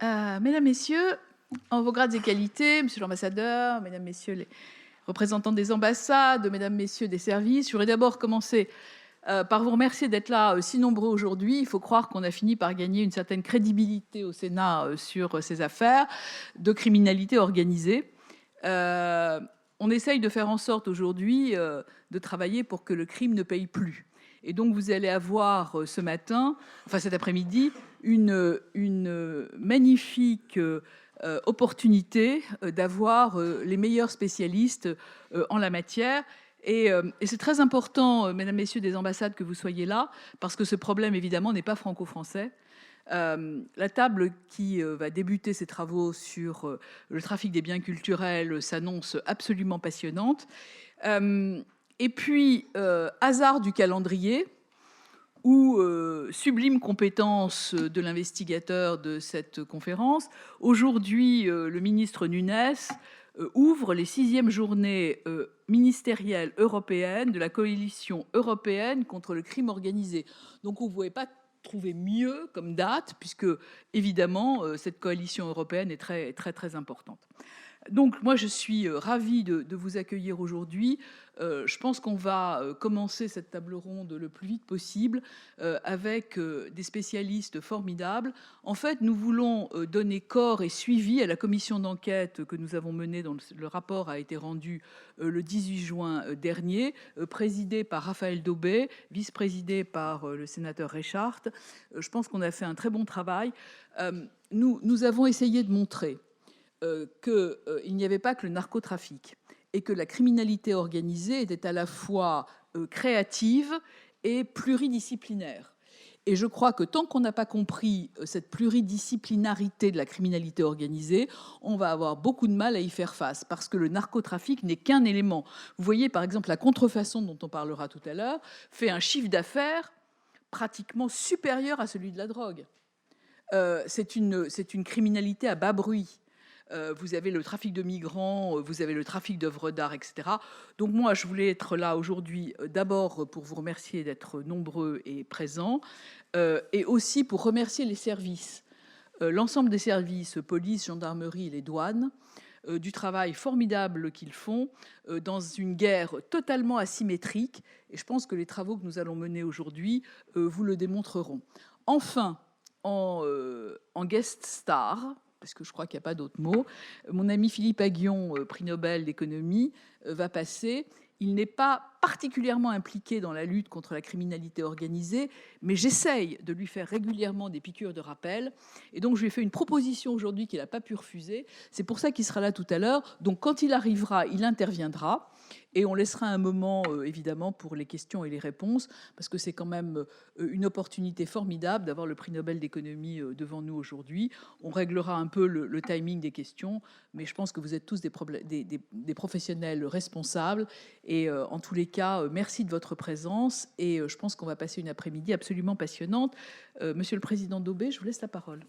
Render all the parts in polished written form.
Mesdames, Messieurs, en vos grades et qualités, Monsieur l'ambassadeur, Mesdames, Messieurs les représentants des ambassades, Mesdames, Messieurs des services, je voudrais d'abord commencer par vous remercier d'être là si nombreux aujourd'hui. Il faut croire qu'on a fini par gagner une certaine crédibilité au Sénat sur ces affaires de criminalité organisée. Euh, on essaye de faire en sorte aujourd'hui de travailler pour que le crime ne paye plus. Et donc vous allez avoir ce matin, enfin cet après-midi, une magnifique opportunité d'avoir les meilleurs spécialistes en la matière. Et c'est très important, mesdames, messieurs des ambassades, que vous soyez là, parce que ce problème, évidemment, n'est pas franco-français. La table qui va débuter ses travaux sur le trafic des biens culturels s'annonce absolument passionnante. Et puis, hasard du calendrier, ou sublime compétence de l'investigateur de cette conférence. Aujourd'hui, le ministre Nunes ouvre les 6e journées ministérielles européennes de la coalition européenne contre le crime organisé. Donc on ne pouvait pas trouver mieux comme date, puisque évidemment cette coalition européenne est très très très importante. Donc moi je suis ravie de vous accueillir aujourd'hui. Je pense qu'on va commencer cette table ronde le plus vite possible avec des spécialistes formidables. En fait, nous voulons donner corps et suivi à la commission d'enquête que nous avons menée, dont le rapport a été rendu le 18 juin dernier, présidé par Raphaël Daubet, vice-présidé par le sénateur Reichardt. Je pense qu'on a fait un très bon travail. Nous avons essayé de montrer qu'il n'y avait pas que le narcotrafic et que la criminalité organisée était à la fois créative et pluridisciplinaire. Et je crois que tant qu'on n'a pas compris cette pluridisciplinarité de la criminalité organisée, on va avoir beaucoup de mal à y faire face, parce que le narcotrafic n'est qu'un élément. Vous voyez, par exemple, la contrefaçon, dont on parlera tout à l'heure, fait un chiffre d'affaires pratiquement supérieur à celui de la drogue. C'est une criminalité à bas bruit. Vous avez le trafic de migrants, vous avez le trafic d'œuvres d'art, etc. Donc moi, je voulais être là aujourd'hui d'abord pour vous remercier d'être nombreux et présents, et aussi pour remercier les services, l'ensemble des services, police, gendarmerie et les douanes, du travail formidable qu'ils font dans une guerre totalement asymétrique. Et je pense que les travaux que nous allons mener aujourd'hui vous le démontreront. Enfin, en guest star, parce que je crois qu'il n'y a pas d'autre mot, mon ami Philippe Aghion, prix Nobel d'économie, va passer. Il n'est pas particulièrement impliqué dans la lutte contre la criminalité organisée, mais j'essaye de lui faire régulièrement des piqûres de rappel. Et donc, je lui ai fait une proposition aujourd'hui qu'il n'a pas pu refuser. C'est pour ça qu'il sera là tout à l'heure. Donc, quand il arrivera, il interviendra. Et on laissera un moment, évidemment, pour les questions et les réponses, parce que c'est quand même une opportunité formidable d'avoir le prix Nobel d'économie devant nous aujourd'hui. On réglera un peu le timing des questions, mais je pense que vous êtes tous des professionnels responsables. Et en tous les cas, merci de votre présence. Et je pense qu'on va passer une après-midi absolument passionnante. Monsieur le Président Daubet, je vous laisse la parole.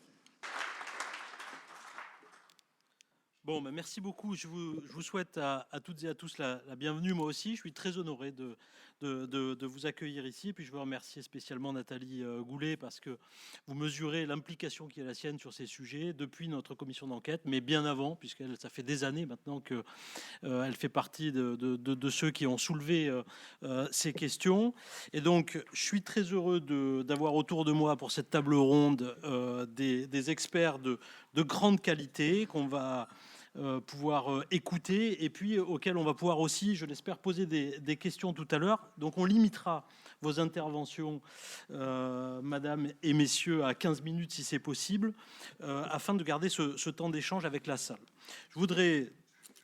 Bon, bah merci beaucoup. Je vous souhaite à toutes et à tous la bienvenue. Moi aussi, je suis très honoré de vous accueillir ici. Et puis, je veux remercier spécialement Nathalie Goulet parce que vous mesurez l'implication qui est la sienne sur ces sujets depuis notre commission d'enquête, mais bien avant, puisqu'elle, ça fait des années maintenant que elle fait partie de ceux qui ont soulevé ces questions. Et donc, je suis très heureux d'avoir autour de moi pour cette table ronde des experts de grande qualité qu'on va pouvoir écouter et puis auxquels on va pouvoir aussi, je l'espère, poser des questions tout à l'heure. Donc on limitera vos interventions, madame et messieurs, à 15 minutes si c'est possible, afin de garder ce temps d'échange avec la salle. Je voudrais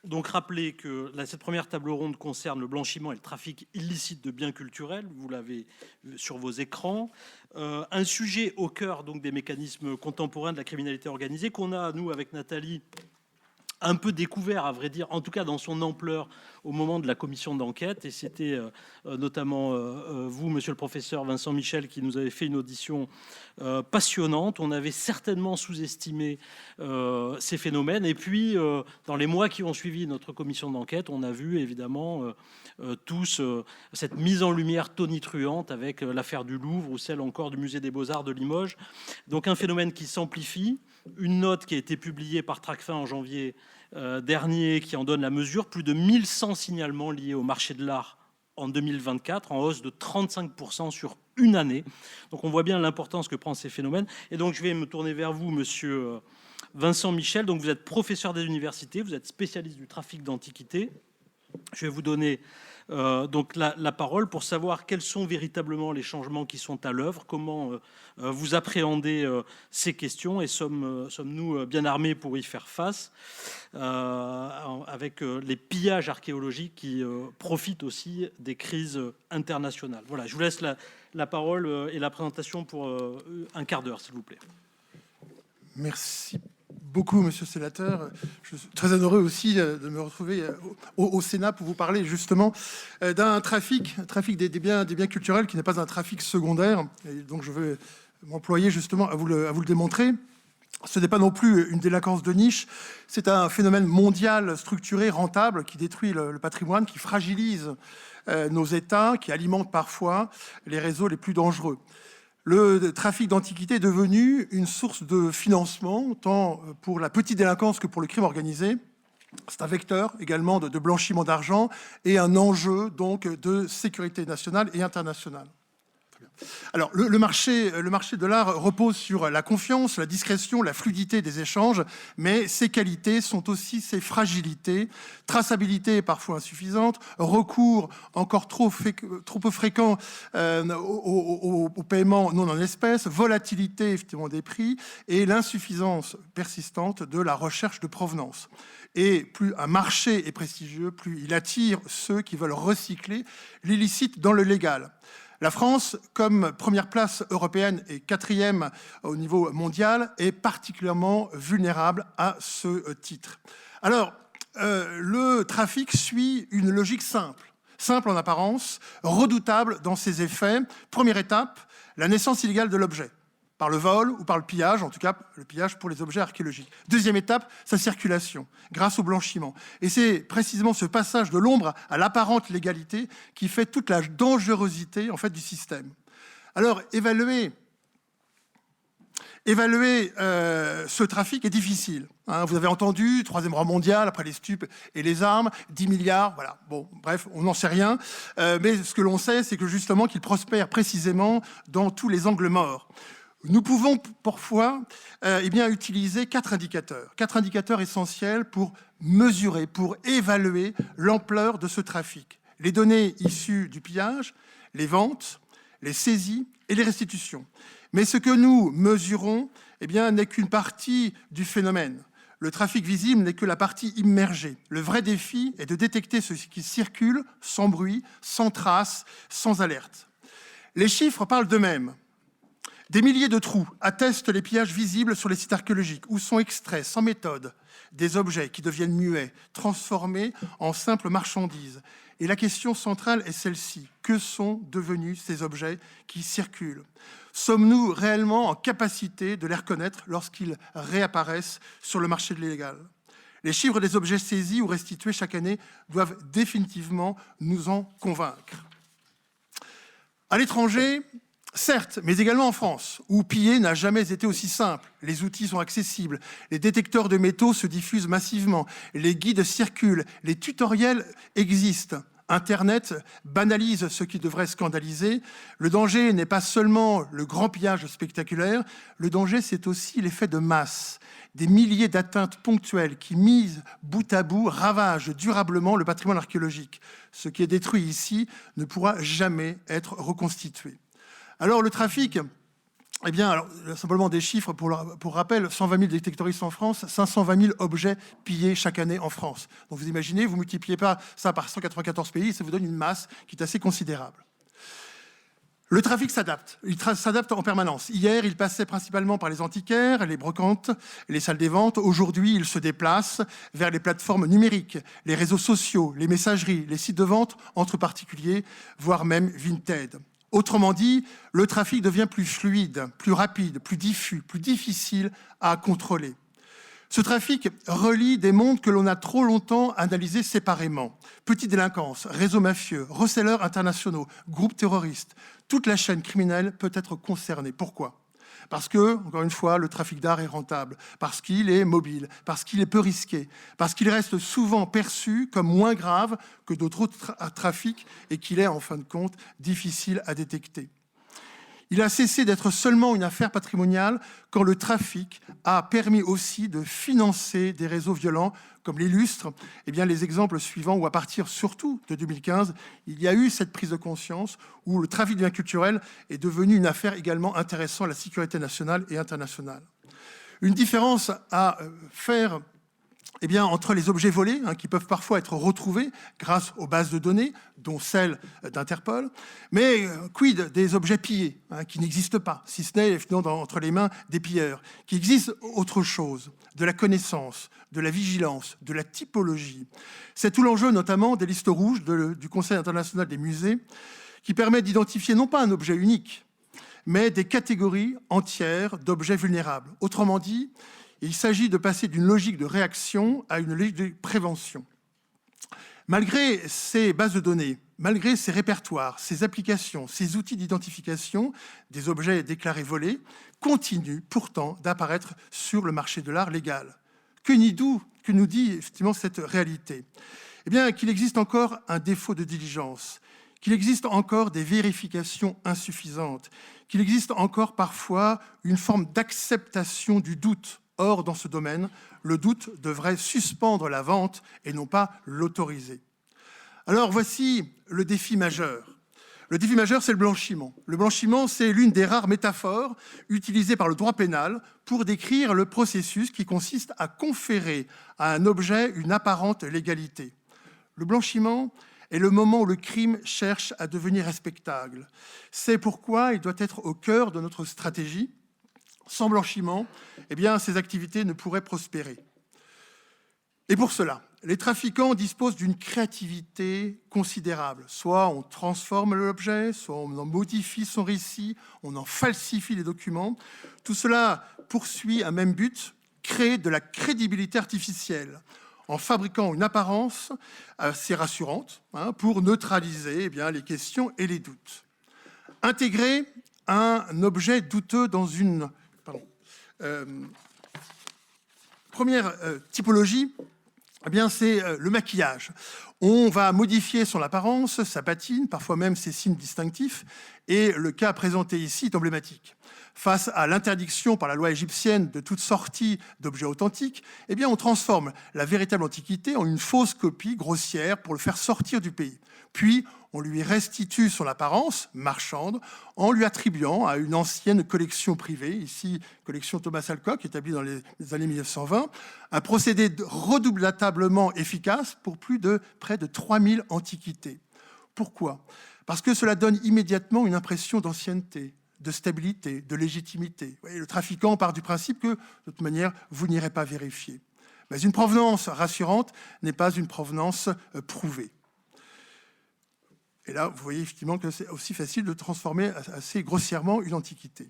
donc rappeler que cette première table ronde concerne le blanchiment et le trafic illicite de biens culturels, vous l'avez sur vos écrans, un sujet au cœur donc des mécanismes contemporains de la criminalité organisée qu'on a, nous, avec Nathalie, un peu découvert, à vrai dire, en tout cas dans son ampleur, au moment de la commission d'enquête. Et c'était notamment vous, monsieur le professeur Vincent Michel, qui nous avez fait une audition passionnante. On avait certainement sous-estimé ces phénomènes. Et puis, dans les mois qui ont suivi notre commission d'enquête, on a vu évidemment tous cette mise en lumière tonitruante avec l'affaire du Louvre ou celle encore du musée des Beaux-Arts de Limoges. Donc un phénomène qui s'amplifie, une note qui a été publiée par Tracfin en janvier dernier qui en donne la mesure. Plus de 1100 signalements liés au marché de l'art en 2024, en hausse de 35% sur une année. Donc on voit bien l'importance que prend ces phénomènes. Et donc je vais me tourner vers vous, monsieur Vincent Michel. Donc vous êtes professeur des universités, vous êtes spécialiste du trafic d'antiquités. Je vais vous donner donc la parole pour savoir quels sont véritablement les changements qui sont à l'œuvre, comment vous appréhendez ces questions et sommes-nous bien armés pour y faire face avec les pillages archéologiques qui profitent aussi des crises internationales. Voilà, je vous laisse la parole et la présentation pour un quart d'heure, s'il vous plaît. Merci beaucoup, monsieur le sénateur. Je suis très honoré aussi de me retrouver au Sénat pour vous parler justement d'un trafic des biens culturels qui n'est pas un trafic secondaire. Et donc je veux m'employer justement à vous le démontrer. Ce n'est pas non plus une délinquance de niche, c'est un phénomène mondial structuré, rentable, qui détruit le patrimoine, qui fragilise nos États, qui alimente parfois les réseaux les plus dangereux. Le trafic d'antiquités est devenu une source de financement, tant pour la petite délinquance que pour le crime organisé. C'est un vecteur également de blanchiment d'argent et un enjeu donc de sécurité nationale et internationale. Alors, le marché de l'art repose sur la confiance, la discrétion, la fluidité des échanges, mais ses qualités sont aussi ses fragilités. Traçabilité parfois insuffisante, recours encore trop peu fréquent au paiement non en espèces, volatilité effectivement des prix et l'insuffisance persistante de la recherche de provenance. Et plus un marché est prestigieux, plus il attire ceux qui veulent recycler l'illicite dans le légal. La France, comme première place européenne et quatrième au niveau mondial, est particulièrement vulnérable à ce titre. Alors, le trafic suit une logique simple en apparence, redoutable dans ses effets. Première étape, la naissance illégale de l'objet, par le vol ou par le pillage, en tout cas le pillage pour les objets archéologiques. Deuxième étape, sa circulation, grâce au blanchiment. Et c'est précisément ce passage de l'ombre à l'apparente légalité qui fait toute la dangerosité en fait, du système. Alors, évaluer ce trafic est difficile. Vous avez entendu, Troisième Guerre mondiale, après les stupes et les armes, 10 milliards, voilà. Bon, bref, on n'en sait rien. Mais ce que l'on sait, c'est que justement qu'il prospère précisément dans tous les angles morts. Nous pouvons parfois utiliser quatre indicateurs essentiels pour mesurer, pour évaluer l'ampleur de ce trafic. Les données issues du pillage, les ventes, les saisies et les restitutions. Mais ce que nous mesurons n'est qu'une partie du phénomène. Le trafic visible n'est que la partie immergée. Le vrai défi est de détecter ce qui circule sans bruit, sans trace, sans alerte. Les chiffres parlent d'eux-mêmes. Des milliers de trous attestent les pillages visibles sur les sites archéologiques où sont extraits sans méthode des objets qui deviennent muets, transformés en simples marchandises. Et la question centrale est celle-ci. Que sont devenus ces objets qui circulent ? Sommes-nous réellement en capacité de les reconnaître lorsqu'ils réapparaissent sur le marché de l'illégal ? Les chiffres des objets saisis ou restitués chaque année doivent définitivement nous en convaincre. À l'étranger, certes, mais également en France, où piller n'a jamais été aussi simple. Les outils sont accessibles, les détecteurs de métaux se diffusent massivement, les guides circulent, les tutoriels existent. Internet banalise ce qui devrait scandaliser. Le danger n'est pas seulement le grand pillage spectaculaire, le danger c'est aussi l'effet de masse. Des milliers d'atteintes ponctuelles qui, mises bout à bout, ravagent durablement le patrimoine archéologique. Ce qui est détruit ici ne pourra jamais être reconstitué. Alors le trafic, simplement des chiffres pour rappel, 120 000 détectoristes en France, 520 000 objets pillés chaque année en France. Donc vous imaginez, vous multipliez pas ça par 194 pays, ça vous donne une masse qui est assez considérable. Le trafic s'adapte, il s'adapte en permanence. Hier, il passait principalement par les antiquaires, les brocantes, les salles des ventes. Aujourd'hui, il se déplace vers les plateformes numériques, les réseaux sociaux, les messageries, les sites de vente entre particuliers, voire même Vinted. Autrement dit, le trafic devient plus fluide, plus rapide, plus diffus, plus difficile à contrôler. Ce trafic relie des mondes que l'on a trop longtemps analysés séparément. Petite délinquance, réseaux mafieux, resellers internationaux, groupes terroristes. Toute la chaîne criminelle peut être concernée. Pourquoi ? Parce que, encore une fois, le trafic d'art est rentable, parce qu'il est mobile, parce qu'il est peu risqué, parce qu'il reste souvent perçu comme moins grave que d'autres trafics et qu'il est, en fin de compte, difficile à détecter. Il a cessé d'être seulement une affaire patrimoniale quand le trafic a permis aussi de financer des réseaux violents, comme l'illustrent les exemples suivants, où à partir surtout de 2015, il y a eu cette prise de conscience où le trafic de biens culturels est devenu une affaire également intéressant à la sécurité nationale et internationale. Une différence à faire entre les objets volés, qui peuvent parfois être retrouvés grâce aux bases de données, dont celle d'Interpol, mais quid des objets pillés, qui n'existent pas, si ce n'est entre les mains des pilleurs, qui existe autre chose, de la connaissance, de la vigilance, de la typologie. C'est tout l'enjeu notamment des listes rouges du Conseil international des musées, qui permet d'identifier non pas un objet unique, mais des catégories entières d'objets vulnérables. Autrement dit, il s'agit de passer d'une logique de réaction à une logique de prévention. Malgré ces bases de données, malgré ces répertoires, ces applications, ces outils d'identification des objets déclarés volés, continuent pourtant d'apparaître sur le marché de l'art légal. Que nous dit effectivement cette réalité ? Qu'il existe encore un défaut de diligence, qu'il existe encore des vérifications insuffisantes, qu'il existe encore parfois une forme d'acceptation du doute. Or, dans ce domaine, le doute devrait suspendre la vente et non pas l'autoriser. Alors, voici le défi majeur. Le défi majeur, c'est le blanchiment. Le blanchiment, c'est l'une des rares métaphores utilisées par le droit pénal pour décrire le processus qui consiste à conférer à un objet une apparente légalité. Le blanchiment est le moment où le crime cherche à devenir respectable. C'est pourquoi il doit être au cœur de notre stratégie. Sans blanchiment, ces activités ne pourraient prospérer. Et pour cela, les trafiquants disposent d'une créativité considérable. Soit on transforme l'objet, soit on en modifie son récit, on en falsifie les documents. Tout cela poursuit un même but, créer de la crédibilité artificielle, en fabriquant une apparence assez rassurante pour neutraliser les questions et les doutes. Intégrer un objet douteux dans une... Première typologie, c'est le maquillage. On va modifier son apparence, sa patine, parfois même ses signes distinctifs, et le cas présenté ici est emblématique. Face à l'interdiction par la loi égyptienne de toute sortie d'objets authentiques, on transforme la véritable antiquité en une fausse copie grossière pour le faire sortir du pays. Puis, on lui restitue son apparence marchande en lui attribuant à une ancienne collection privée, ici collection Thomas Alcock, établie dans les années 1920, un procédé redoublablement efficace pour près de 3000 antiquités. Pourquoi ? Parce que cela donne immédiatement une impression d'ancienneté, de stabilité, de légitimité. Vous voyez, le trafiquant part du principe que, de toute manière, vous n'irez pas vérifier. Mais une provenance rassurante n'est pas une provenance prouvée. Et là, vous voyez effectivement que c'est aussi facile de transformer assez grossièrement une antiquité.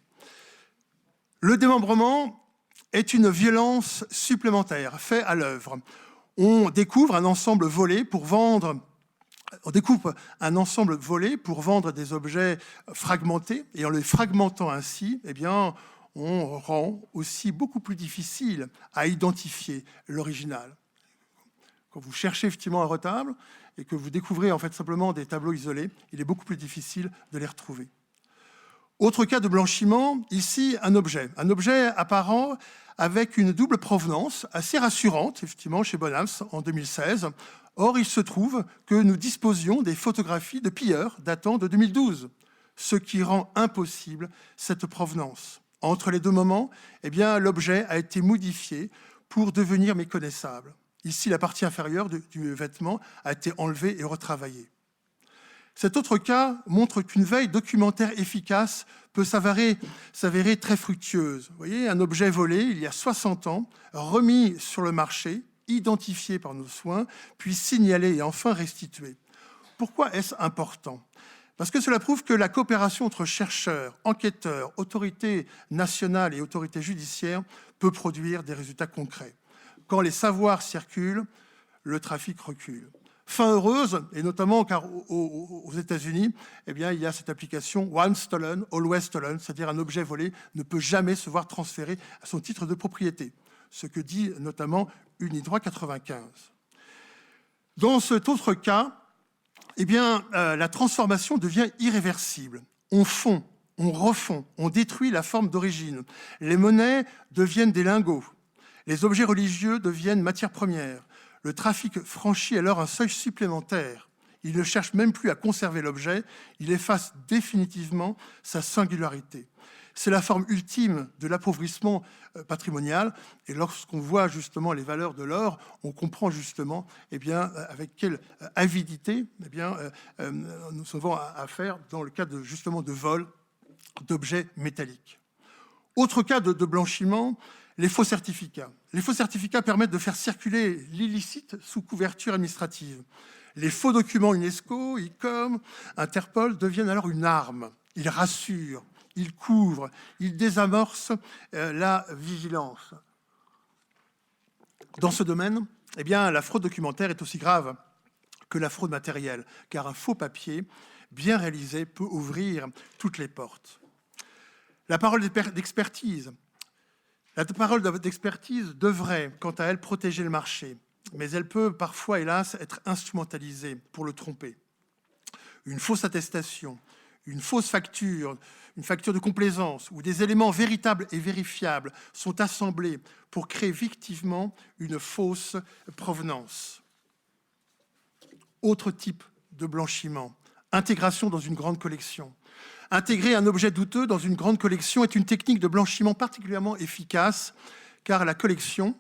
Le démembrement est une violence supplémentaire faite à l'œuvre. On découvre un ensemble volé pour vendre des objets fragmentés, et en les fragmentant ainsi, on rend aussi beaucoup plus difficile à identifier l'original. Quand vous cherchez effectivement un retable et que vous découvrez en fait simplement des tableaux isolés, il est beaucoup plus difficile de les retrouver. Autre cas de blanchiment, ici un objet apparent avec une double provenance assez rassurante, effectivement, chez Bonhams en 2016. Or, il se trouve que nous disposions des photographies de pilleurs datant de 2012, ce qui rend impossible cette provenance. Entre les deux moments, l'objet a été modifié pour devenir méconnaissable. Ici, la partie inférieure du vêtement a été enlevée et retravaillée. Cet autre cas montre qu'une veille documentaire efficace peut s'avérer très fructueuse. Vous voyez, un objet volé il y a 60 ans, remis sur le marché, identifié par nos soins, puis signalé et enfin restitué. Pourquoi est-ce important ? Parce que cela prouve que la coopération entre chercheurs, enquêteurs, autorités nationales et autorités judiciaires peut produire des résultats concrets. Quand les savoirs circulent, le trafic recule. Fin heureuse, et notamment car aux États-Unis, eh bien, il y a cette application Once stolen, always stolen, c'est-à-dire un objet volé ne peut jamais se voir transféré à son titre de propriété, ce que dit notamment Unidroit 95. Dans cet autre cas, eh bien, la transformation devient irréversible. On fond, on refond, on détruit la forme d'origine. Les monnaies deviennent des lingots. Les objets religieux deviennent matières premières. Le trafic franchit alors un seuil supplémentaire. Il ne cherche même plus à conserver l'objet, il efface définitivement sa singularité. C'est la forme ultime de l'appauvrissement patrimonial. Et lorsqu'on voit justement les valeurs de l'or, on comprend justement eh bien, avec quelle avidité eh bien, nous avons affaire dans le cas justement de vol d'objets métalliques. Autre cas de blanchiment, les faux certificats. Les faux certificats permettent de faire circuler l'illicite sous couverture administrative. Les faux documents UNESCO, ICOM, Interpol deviennent alors une arme. Ils rassurent, ils couvrent, ils désamorcent la vigilance. Dans ce domaine, eh bien, la fraude documentaire est aussi grave que la fraude matérielle, car un faux papier bien réalisé peut ouvrir toutes les portes. La parole d'expertise. La parole d'expertise devrait, quant à elle, protéger le marché, mais elle peut parfois, hélas, être instrumentalisée pour le tromper. Une fausse attestation, une fausse facture, une facture de complaisance ou des éléments véritables et vérifiables sont assemblés pour créer fictivement une fausse provenance. Autre type de blanchiment, intégration dans une grande collection. Intégrer un objet douteux dans une grande collection est une technique de blanchiment particulièrement efficace car la collection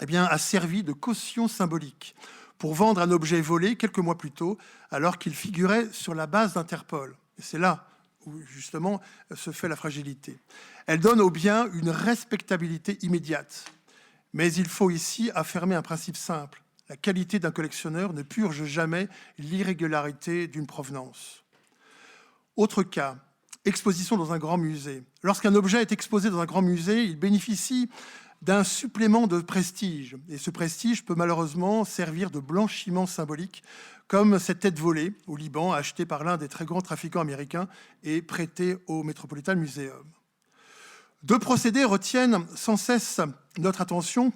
eh bien, a servi de caution symbolique pour vendre un objet volé quelques mois plus tôt alors qu'il figurait sur la base d'Interpol. Et c'est là où justement se fait la fragilité. Elle donne au bien une respectabilité immédiate. Mais il faut ici affirmer un principe simple. La qualité d'un collectionneur ne purge jamais l'irrégularité d'une provenance. Autre cas, exposition dans un grand musée. Lorsqu'un objet est exposé dans un grand musée, il bénéficie d'un supplément de prestige. Et ce prestige peut malheureusement servir de blanchiment symbolique, comme cette tête volée au Liban, achetée par l'un des très grands trafiquants américains et prêtée au Metropolitan Museum. Deux procédés retiennent sans cesse notre attention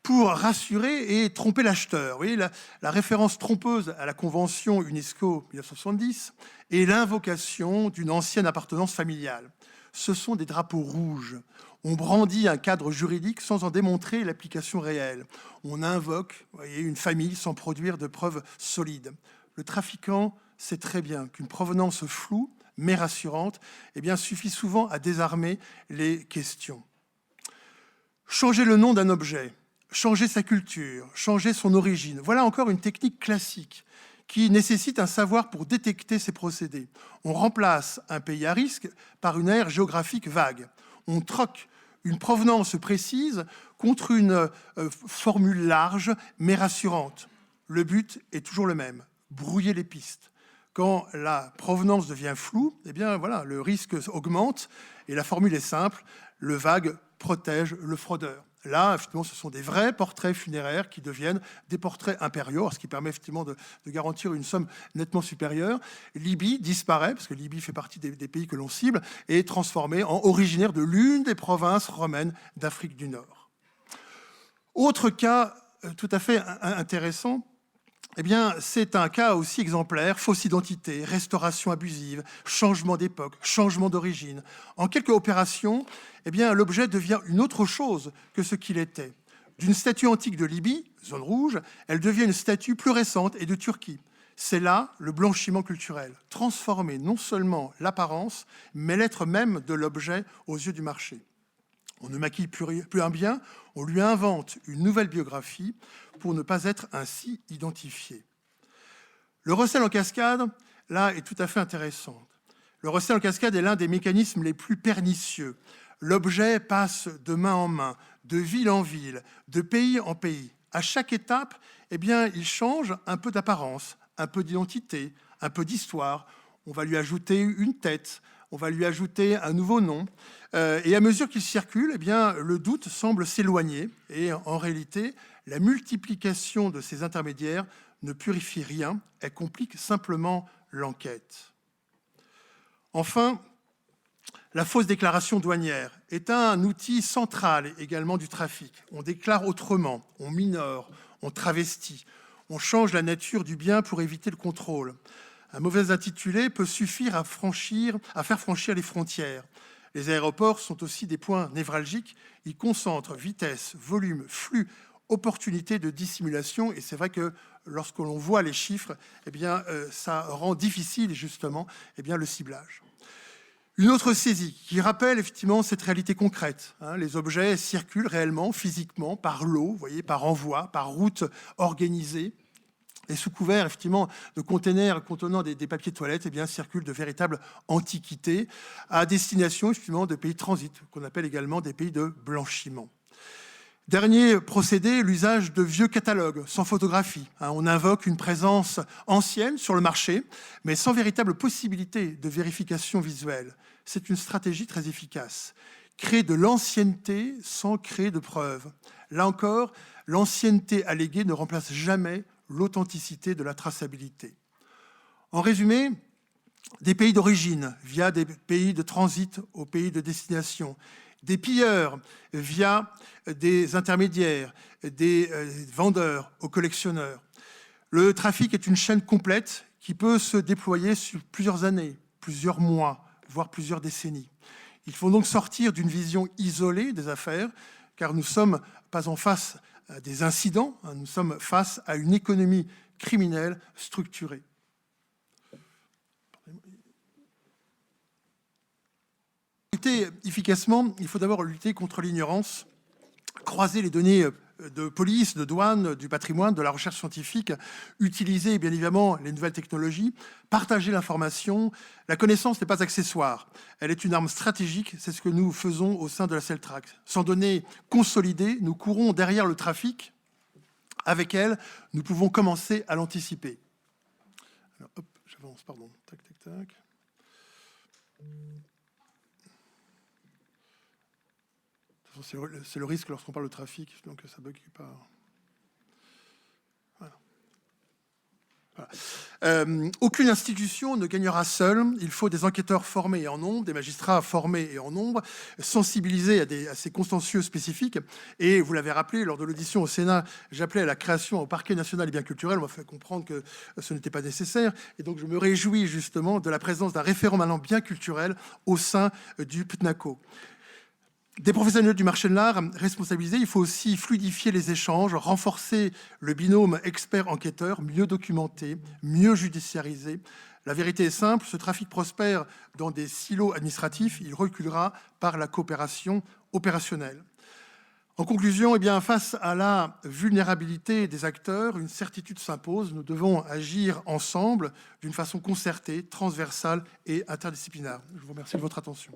pour rassurer et tromper l'acheteur. Vous voyez, la référence trompeuse à la Convention UNESCO 1970 et l'invocation d'une ancienne appartenance familiale. Ce sont des drapeaux rouges. On brandit un cadre juridique sans en démontrer l'application réelle. On invoque une famille sans produire de preuves solides. Le trafiquant sait très bien qu'une provenance floue, mais rassurante, eh bien, suffit souvent à désarmer les questions. Changer le nom d'un objet, changer sa culture, changer son origine. Voilà encore une technique classique qui nécessite un savoir pour détecter ces procédés. On remplace un pays à risque par une aire géographique vague. On troque une provenance précise contre une formule large mais rassurante. Le but est toujours le même, brouiller les pistes. Quand la provenance devient floue, eh bien voilà, le risque augmente et la formule est simple, le vague protège le fraudeur. Là, effectivement, ce sont des vrais portraits funéraires qui deviennent des portraits impériaux, ce qui permet effectivement de garantir une somme nettement supérieure. Libye disparaît, parce que Libye fait partie des pays que l'on cible, et est transformée en originaire de l'une des provinces romaines d'Afrique du Nord. Autre cas tout à fait intéressant, eh bien, c'est un cas aussi exemplaire, fausse identité, restauration abusive, changement d'époque, changement d'origine. En quelques opérations, eh bien, l'objet devient une autre chose que ce qu'il était. D'une statue antique de Libye, zone rouge, elle devient une statue plus récente et de Turquie. C'est là le blanchiment culturel, transformer non seulement l'apparence, mais l'être même de l'objet aux yeux du marché. On ne maquille plus un bien, on lui invente une nouvelle biographie pour ne pas être ainsi identifié. Le recel en cascade, là, est tout à fait intéressant. Le recel en cascade est l'un des mécanismes les plus pernicieux. L'objet passe de main en main, de ville en ville, de pays en pays. À chaque étape, eh bien, il change un peu d'apparence, un peu d'identité, un peu d'histoire. On va lui ajouter une tête, on va lui ajouter un nouveau nom. Et à mesure qu'il circule, eh bien, le doute semble s'éloigner. Et en réalité, la multiplication de ces intermédiaires ne purifie rien, elle complique simplement l'enquête. Enfin, la fausse déclaration douanière est un outil central également du trafic. On déclare autrement, on minore, on travestit, on change la nature du bien pour éviter le contrôle. Un mauvais intitulé peut suffire à faire franchir les frontières. Les aéroports sont aussi des points névralgiques. Ils concentrent vitesse, volume, flux, opportunité de dissimulation. Et c'est vrai que lorsque l'on voit les chiffres, eh bien, ça rend difficile justement le ciblage. Une autre saisie qui rappelle effectivement cette réalité concrète. Les objets circulent réellement, physiquement, par lot, vous voyez, par envoi, par route organisée. Et sous couvert effectivement de containers contenant des papiers de toilette, eh bien, circulent de véritables antiquités à destination effectivement de pays de transit, qu'on appelle également des pays de blanchiment. Dernier procédé, l'usage de vieux catalogues sans photographie. On invoque une présence ancienne sur le marché, mais sans véritable possibilité de vérification visuelle. C'est une stratégie très efficace. Créer de l'ancienneté sans créer de preuves. Là encore, l'ancienneté alléguée ne remplace jamais l'authenticité de la traçabilité. En résumé, des pays d'origine via des pays de transit aux pays de destination, des pilleurs via des intermédiaires, des vendeurs aux collectionneurs. Le trafic est une chaîne complète qui peut se déployer sur plusieurs années, plusieurs mois, voire plusieurs décennies. Il faut donc sortir d'une vision isolée des affaires, car nous ne sommes pas en face à des incidents, nous sommes face à une économie criminelle structurée. Lutter efficacement, il faut d'abord lutter contre l'ignorance, croiser les données de police, de douane, du patrimoine, de la recherche scientifique, utiliser bien évidemment les nouvelles technologies, partager l'information. La connaissance n'est pas accessoire, elle est une arme stratégique, c'est ce que nous faisons au sein de la CELTRAC. Sans données consolidées, nous courons derrière le trafic. Avec elle, nous pouvons commencer à l'anticiper. Alors, hop, j'avance, pardon. Tac, tac, tac. C'est le risque lorsqu'on parle de trafic, donc ça bug pas. Voilà. Aucune institution ne gagnera seule. Il faut des enquêteurs formés et en nombre, des magistrats formés et en nombre, sensibilisés à ces contentieux spécifiques. Et vous l'avez rappelé, lors de l'audition au Sénat, j'appelais à la création au parquet national des biens culturels. On m'a fait comprendre que ce n'était pas nécessaire. Et donc je me réjouis justement de la présence d'un référent maintenant bien culturel au sein du PNACO. Des professionnels du marché de l'art responsabilisés, il faut aussi fluidifier les échanges, renforcer le binôme expert-enquêteur, mieux documenté, mieux judiciarisé. La vérité est simple, ce trafic prospère dans des silos administratifs, il reculera par la coopération opérationnelle. En conclusion, face à la vulnérabilité des acteurs, une certitude s'impose, nous devons agir ensemble d'une façon concertée, transversale et interdisciplinaire. Je vous remercie de votre attention.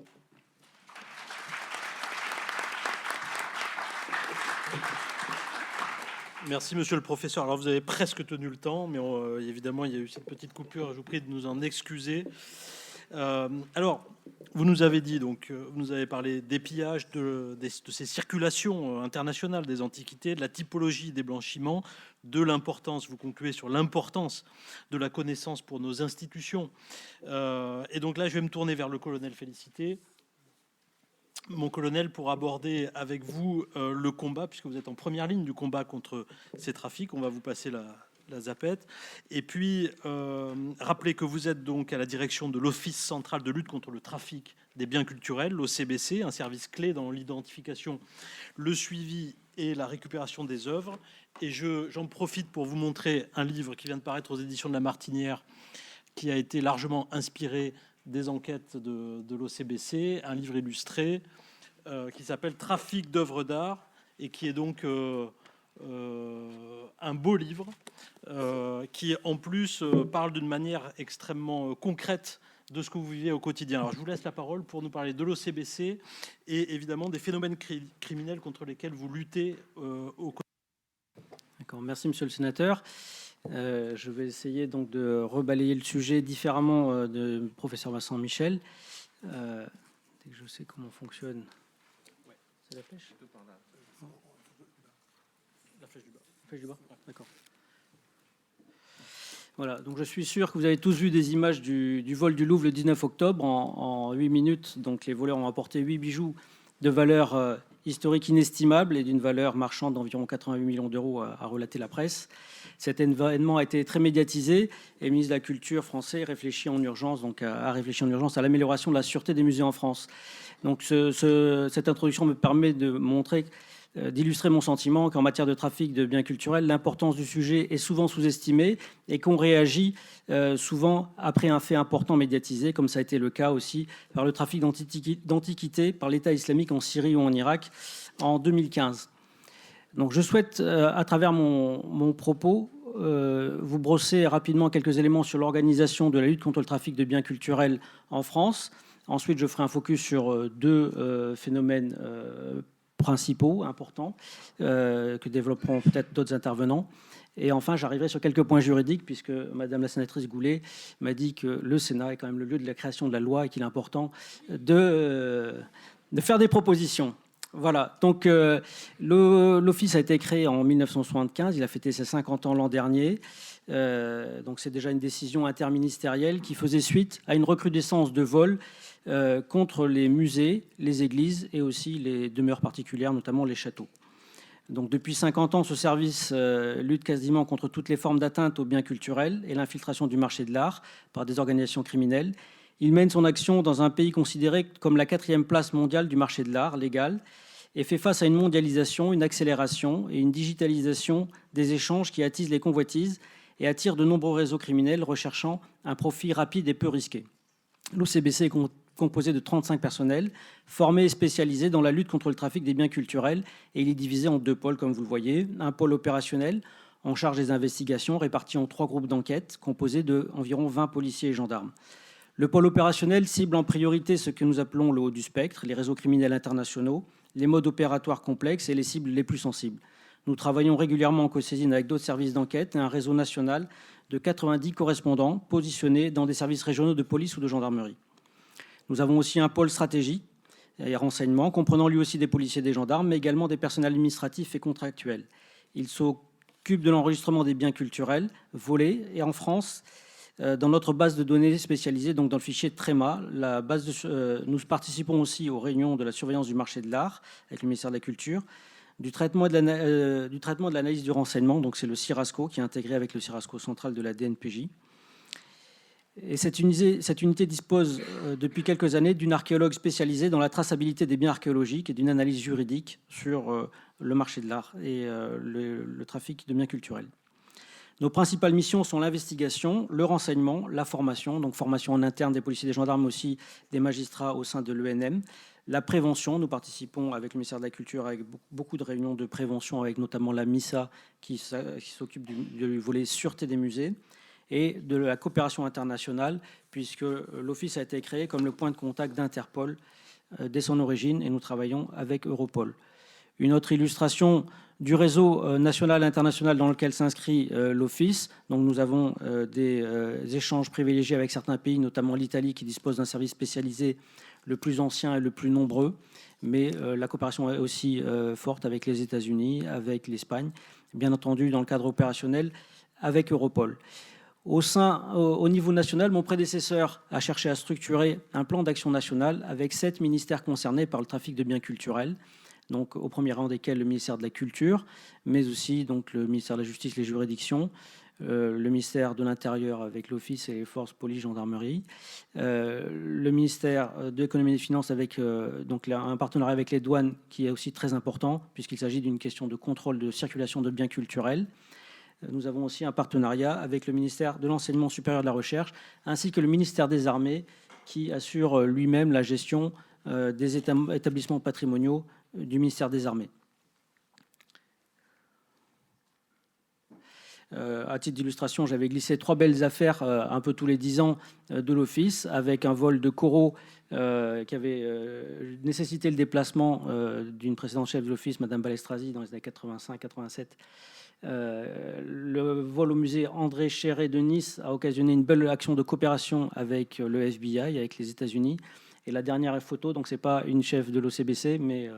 Merci, monsieur le professeur. Alors, vous avez presque tenu le temps, mais évidemment, il y a eu cette petite coupure. Je vous prie de nous en excuser. Alors, vous nous avez dit, donc, vous nous avez parlé des pillages, de ces circulations internationales des antiquités, de la typologie des blanchiments, de l'importance, vous concluez sur l'importance de la connaissance pour nos institutions. Et donc là, je vais me tourner vers le colonel Félicité. Mon colonel, pour aborder avec vous le combat, puisque vous êtes en première ligne du combat contre ces trafics, on va vous passer la zapette. Et puis, rappelez que vous êtes donc à la direction de l'Office central de lutte contre le trafic des biens culturels, l'OCBC, un service clé dans l'identification, le suivi et la récupération des œuvres. Et j'en profite pour vous montrer un livre qui vient de paraître aux éditions de La Martinière, qui a été largement inspiré des enquêtes de l'OCBC, un livre illustré qui s'appelle Trafic d'œuvres d'art et qui est donc un beau livre qui en plus parle d'une manière extrêmement concrète de ce que vous vivez au quotidien. Alors je vous laisse la parole pour nous parler de l'OCBC et évidemment des phénomènes criminels contre lesquels vous luttez au quotidien. D'accord, merci monsieur le sénateur. Je vais essayer donc de rebalayer le sujet différemment de professeur Vincent Michel. Dès que je sais comment fonctionne. C'est la flèche ? La flèche du bas. La flèche du bas ? D'accord. Voilà, donc je suis sûr que vous avez tous vu des images du vol du Louvre le 19 octobre en 8 minutes. Donc les voleurs ont apporté 8 bijoux de valeur historique inestimable et d'une valeur marchande d'environ 88 millions d'euros, a relaté la presse. Cet événement a été très médiatisé et le ministre de la Culture français réfléchit en urgence, a réfléchi en urgence à l'amélioration de la sûreté des musées en France. Donc cette introduction me permet de montrer, d'illustrer mon sentiment qu'en matière de trafic de biens culturels, l'importance du sujet est souvent sous-estimée et qu'on réagit souvent après un fait important médiatisé, comme ça a été le cas aussi par le trafic d'antiquités par l'État islamique en Syrie ou en Irak en 2015. Donc je souhaite, à travers mon propos, vous brosser rapidement quelques éléments sur l'organisation de la lutte contre le trafic de biens culturels en France. Ensuite, je ferai un focus sur deux phénomènes principaux, importants, que développeront peut-être d'autres intervenants. Et enfin, j'arriverai sur quelques points juridiques, puisque Madame la sénatrice Goulet m'a dit que le Sénat est quand même le lieu de la création de la loi et qu'il est important de faire des propositions. Voilà, donc l'Office a été créé en 1975, il a fêté ses 50 ans l'an dernier. Donc c'est déjà une décision interministérielle qui faisait suite à une recrudescence de vols contre les musées, les églises et aussi les demeures particulières, notamment les châteaux. Donc depuis 50 ans, ce service lutte quasiment contre toutes les formes d'atteinte aux biens culturels et l'infiltration du marché de l'art par des organisations criminelles. Il mène son action dans un pays considéré comme la 4e place mondiale du marché de l'art légal et fait face à une mondialisation, une accélération et une digitalisation des échanges qui attisent les convoitises et attirent de nombreux réseaux criminels recherchant un profit rapide et peu risqué. L'OCBC est composé de 35 personnels formés et spécialisés dans la lutte contre le trafic des biens culturels et il est divisé en 2 pôles, comme vous le voyez. Un pôle opérationnel en charge des investigations répartis en 3 groupes d'enquête composés d'environ 20 policiers et gendarmes. Le pôle opérationnel cible en priorité ce que nous appelons le haut du spectre, les réseaux criminels internationaux, les modes opératoires complexes et les cibles les plus sensibles. Nous travaillons régulièrement en co-saisine avec d'autres services d'enquête et un réseau national de 90 correspondants positionnés dans des services régionaux de police ou de gendarmerie. Nous avons aussi un pôle stratégie et renseignement, comprenant lui aussi des policiers et des gendarmes, mais également des personnels administratifs et contractuels. Il s'occupe de l'enregistrement des biens culturels volés et en France, dans notre base de données spécialisée, donc dans le fichier TREMA, nous participons aussi aux réunions de la surveillance du marché de l'art avec le ministère de la Culture, du traitement et de l'analyse du renseignement, donc c'est le CIRASCO qui est intégré avec le CIRASCO central de la DNPJ. Et cette unité dispose depuis quelques années d'une archéologue spécialisée dans la traçabilité des biens archéologiques et d'une analyse juridique sur le marché de l'art et le trafic de biens culturels. Nos principales missions sont l'investigation, le renseignement, la formation, donc formation en interne des policiers et des gendarmes, mais aussi des magistrats au sein de l'ENM. La prévention, nous participons avec le ministère de la Culture avec beaucoup de réunions de prévention, avec notamment la MISA qui s'occupe du volet sûreté des musées, et de la coopération internationale, puisque l'Office a été créé comme le point de contact d'Interpol dès son origine, et nous travaillons avec Europol. Une autre illustration du réseau national et international dans lequel s'inscrit l'Office. Donc nous avons des échanges privilégiés avec certains pays, notamment l'Italie, qui dispose d'un service spécialisé le plus ancien et le plus nombreux. Mais la coopération est aussi forte avec les États-Unis, avec l'Espagne, bien entendu dans le cadre opérationnel avec Europol. Au niveau national, mon prédécesseur a cherché à structurer un plan d'action national avec 7 ministères concernés par le trafic de biens culturels. Donc, au premier rang desquels le ministère de la Culture, mais aussi donc, le ministère de la Justice, les juridictions, le ministère de l'Intérieur avec l'Office et les forces police, gendarmerie, le ministère de l'Économie et des Finances avec donc, un partenariat avec les douanes qui est aussi très important puisqu'il s'agit d'une question de contrôle de circulation de biens culturels. Nous avons aussi un partenariat avec le ministère de l'Enseignement supérieur de la Recherche ainsi que le ministère des Armées qui assure lui-même la gestion des établissements patrimoniaux du ministère des Armées. À titre d'illustration, j'avais glissé 3 belles affaires un peu tous les 10 ans de l'Office, avec un vol de coraux qui avait nécessité le déplacement d'une précédente chef de l'Office, Madame Balestrazi, dans les années 85-87. Le vol au musée André Chéret de Nice a occasionné une belle action de coopération avec le FBI, avec les États-Unis. Et la dernière photo, donc c'est pas une chef de l'OCBC, mais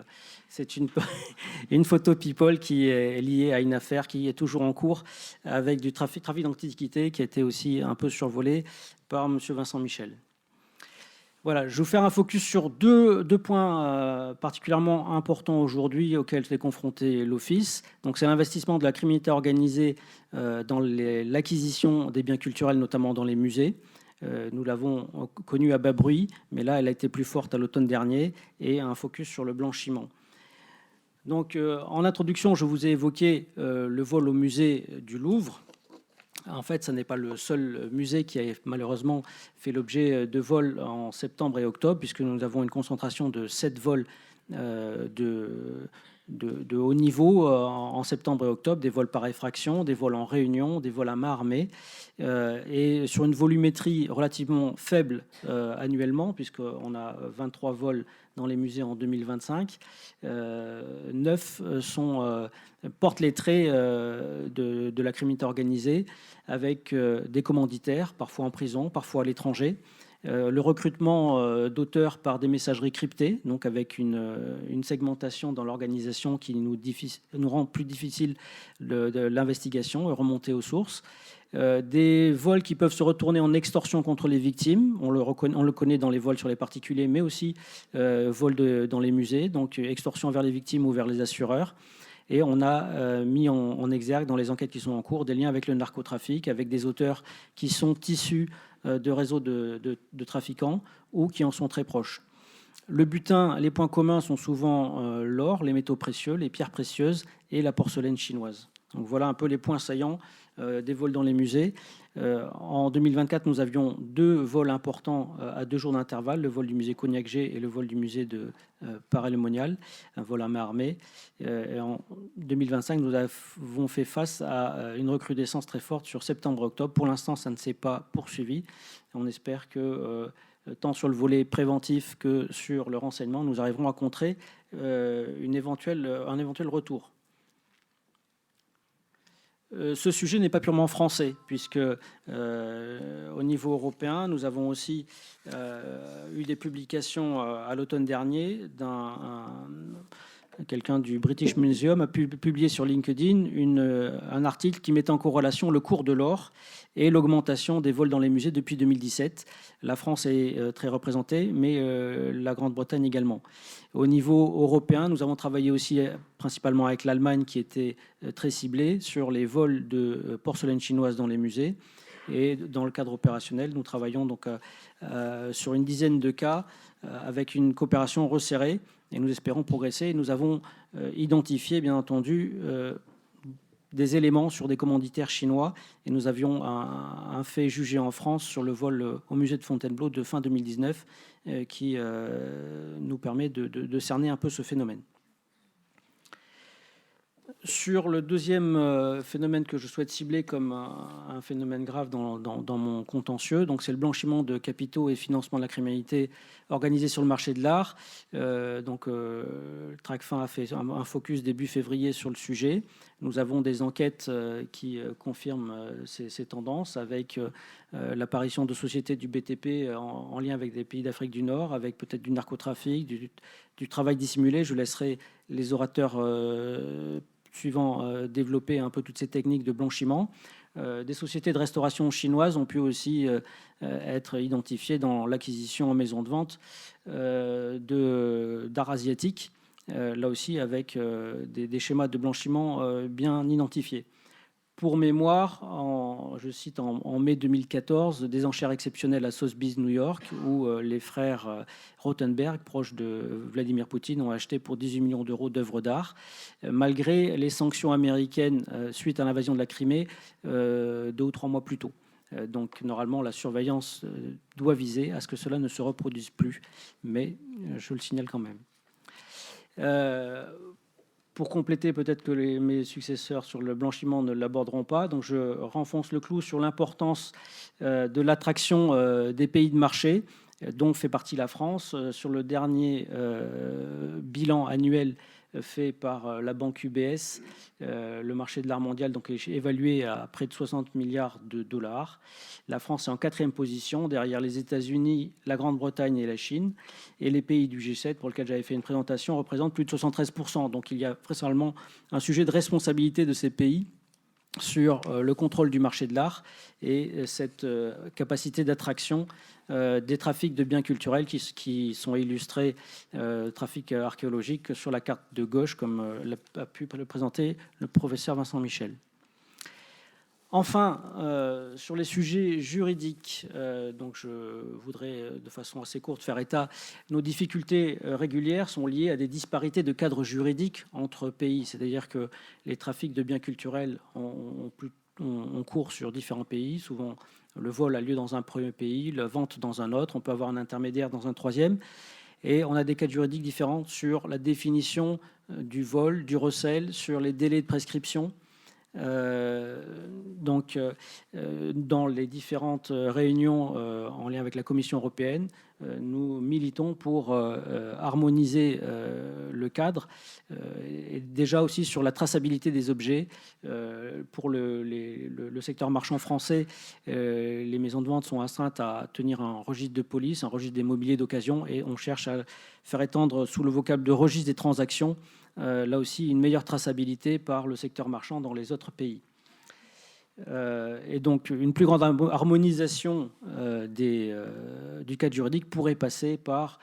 c'est une photo people qui est liée à une affaire qui est toujours en cours avec du trafic d'antiquités qui a été aussi un peu survolé par M. Vincent Michel. Voilà, je vais vous faire un focus sur deux points particulièrement importants aujourd'hui auxquels est confronté l'Office. Donc, c'est l'investissement de la criminalité organisée dans l'acquisition des biens culturels, notamment dans les musées. Nous l'avons connue à bas bruit, mais là, elle a été plus forte à l'automne dernier, et un focus sur le blanchiment. Donc, en introduction, je vous ai évoqué le vol au musée du Louvre. En fait, ce n'est pas le seul musée qui a malheureusement fait l'objet de vols en septembre et octobre, puisque nous avons une concentration de 7 vols de haut niveau en septembre et octobre, des vols par effraction, des vols en réunion, des vols à main armée, et sur une volumétrie relativement faible annuellement, puisqu'on a 23 vols dans les musées en 2025. 9 portent les traits de la criminalité organisée, avec des commanditaires, parfois en prison, parfois à l'étranger. Le recrutement d'auteurs par des messageries cryptées, donc avec une segmentation dans l'organisation qui nous rend plus difficile de l'investigation et remonter aux sources. Des vols qui peuvent se retourner en extorsion contre les victimes. On le connaît dans les vols sur les particuliers, mais aussi vols dans les musées, donc extorsion vers les victimes ou vers les assureurs. Et on a mis en exergue dans les enquêtes qui sont en cours des liens avec le narcotrafic, avec des auteurs qui sont issus de réseaux de trafiquants ou qui en sont très proches. Le butin, les points communs sont souvent l'or, les métaux précieux, les pierres précieuses et la porcelaine chinoise. Donc voilà un peu les points saillants des vols dans les musées. En 2024, nous avions 2 vols importants à 2 jours d'intervalle, le vol du musée Cognac-G et le vol du musée de Paray-le-Monial, un vol à main armée. Et en 2025, nous avons fait face à une recrudescence très forte sur septembre-octobre. Pour l'instant, ça ne s'est pas poursuivi. On espère que tant sur le volet préventif que sur le renseignement, nous arriverons à contrer un éventuel retour. Ce sujet n'est pas purement français, puisque au niveau européen, nous avons aussi eu des publications à l'automne dernier quelqu'un du British Museum a publié sur LinkedIn un article qui met en corrélation le cours de l'or et l'augmentation des vols dans les musées depuis 2017. La France est très représentée, mais la Grande-Bretagne également. Au niveau européen, nous avons travaillé aussi principalement avec l'Allemagne, qui était très ciblée sur les vols de porcelaine chinoise dans les musées. Et dans le cadre opérationnel, nous travaillons donc sur une dizaine de cas avec une coopération resserrée, et nous espérons progresser. Et nous avons identifié, bien entendu, des éléments sur des commanditaires chinois, et nous avions un fait jugé en France sur le vol au musée de Fontainebleau de fin 2019 qui nous permet de cerner un peu ce phénomène. Sur le deuxième phénomène que je souhaite cibler comme un phénomène grave dans mon contentieux, donc c'est le blanchiment de capitaux et financement de la criminalité organisé sur le marché de l'art. Tracfin a fait un focus début février sur le sujet. Nous avons des enquêtes qui confirment ces tendances, avec l'apparition de sociétés du BTP en lien avec des pays d'Afrique du Nord, avec peut-être du narcotrafic, du travail dissimulé. Je laisserai les orateurs suivant développer un peu toutes ces techniques de blanchiment. Des sociétés de restauration chinoises ont pu aussi être identifiées dans l'acquisition en maison de vente d'art asiatique, là aussi avec des schémas de blanchiment bien identifiés. Pour mémoire, je cite en mai 2014, des enchères exceptionnelles à Sotheby's New York, où les frères Rothenberg, proches de Vladimir Poutine, ont acheté pour 18 millions d'euros d'œuvres d'art, malgré les sanctions américaines suite à l'invasion de la Crimée 2 ou 3 mois plus tôt. Donc normalement, la surveillance doit viser à ce que cela ne se reproduise plus, mais je le signale quand même. Pour compléter, peut-être que mes successeurs sur le blanchiment ne l'aborderont pas, donc je renfonce le clou sur l'importance de l'attraction des pays de marché, dont fait partie la France. Sur le dernier bilan annuel fait par la banque UBS. Le marché de l'art mondial donc, est évalué à près de 60 milliards de dollars. La France est en 4e position, derrière les États-Unis, la Grande-Bretagne et la Chine. Et les pays du G7, pour lesquels j'avais fait une présentation, représentent plus de 73%. Donc il y a vraisemblablement un sujet de responsabilité de ces pays sur le contrôle du marché de l'art et cette capacité d'attraction des trafics de biens culturels qui sont illustrés, trafic archéologique, sur la carte de gauche, comme a pu le présenter le professeur Vincent Michel. Enfin, sur les sujets juridiques, donc je voudrais de façon assez courte faire état, nos difficultés régulières sont liées à des disparités de cadres juridiques entre pays, c'est-à-dire que les trafics de biens culturels ont cours sur différents pays, souvent le vol a lieu dans un premier pays, la vente dans un autre, on peut avoir un intermédiaire dans un troisième, et on a des cadres juridiques différents sur la définition du vol, du recel, sur les délais de prescription. Dans les différentes réunions en lien avec la Commission européenne, nous militons pour harmoniser le cadre et déjà aussi sur la traçabilité des objets. Pour le secteur marchand français, les maisons de vente sont astreintes à tenir un registre de police, un registre des mobiliers d'occasion, et on cherche à faire étendre sous le vocable de registre des transactions là aussi une meilleure traçabilité par le secteur marchand dans les autres pays. Et donc une plus grande harmonisation du cadre juridique pourrait passer par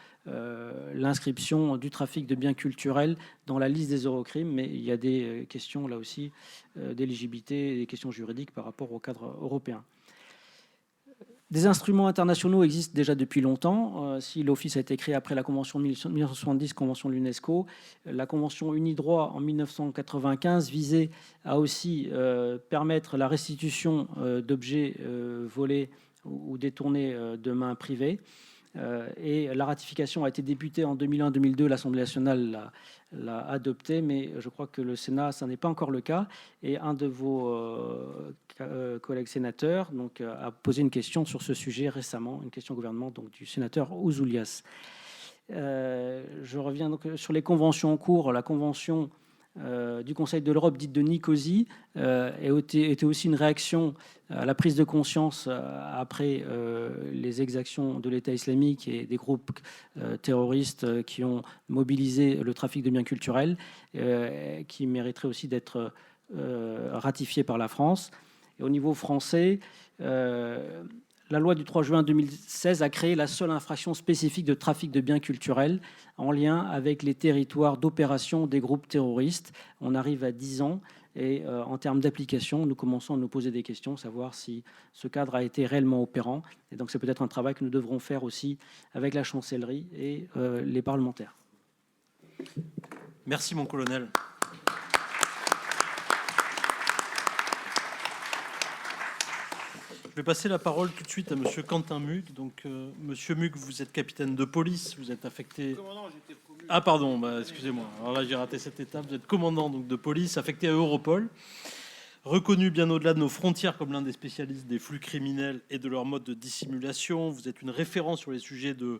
l'inscription du trafic de biens culturels dans la liste des Eurocrimes, mais il y a des questions là aussi d'éligibilité et des questions juridiques par rapport au cadre européen. Des instruments internationaux existent déjà depuis longtemps. Si l'Office a été créé après la Convention de 1970, Convention de l'UNESCO, la Convention Unidroit en 1995 visait à aussi permettre la restitution d'objets volés ou détournés de mains privées. Et la ratification a été débutée en 2001-2002. L'Assemblée nationale l'a adoptée, mais je crois que le Sénat, ça n'est pas encore le cas. Et un de vos collègues sénateurs a posé une question sur ce sujet récemment, une question au gouvernement donc, du sénateur Ouzoulias. Je reviens donc sur les conventions en cours. La convention du Conseil de l'Europe, dite de Nicosie, était aussi une réaction à la prise de conscience après les exactions de l'État islamique et des groupes terroristes qui ont mobilisé le trafic de biens culturels, qui mériterait aussi d'être ratifié par la France. Et au niveau français, la loi du 3 juin 2016 a créé la seule infraction spécifique de trafic de biens culturels en lien avec les territoires d'opération des groupes terroristes. On arrive à 10 ans et en termes d'application, nous commençons à nous poser des questions, savoir si ce cadre a été réellement opérant. Et donc c'est peut-être un travail que nous devrons faire aussi avec la chancellerie et les parlementaires. Merci mon colonel. Je vais passer la parole tout de suite à Monsieur Quentin Muc. Donc, Monsieur Muc, vous êtes capitaine de police, vous êtes affecté. Commandant, j'étais promu. Ah pardon, excusez-moi. Alors là, j'ai raté cette étape. Vous êtes commandant donc de police, affecté à Europol, reconnu bien au-delà de nos frontières comme l'un des spécialistes des flux criminels et de leur mode de dissimulation. Vous êtes une référence sur les sujets de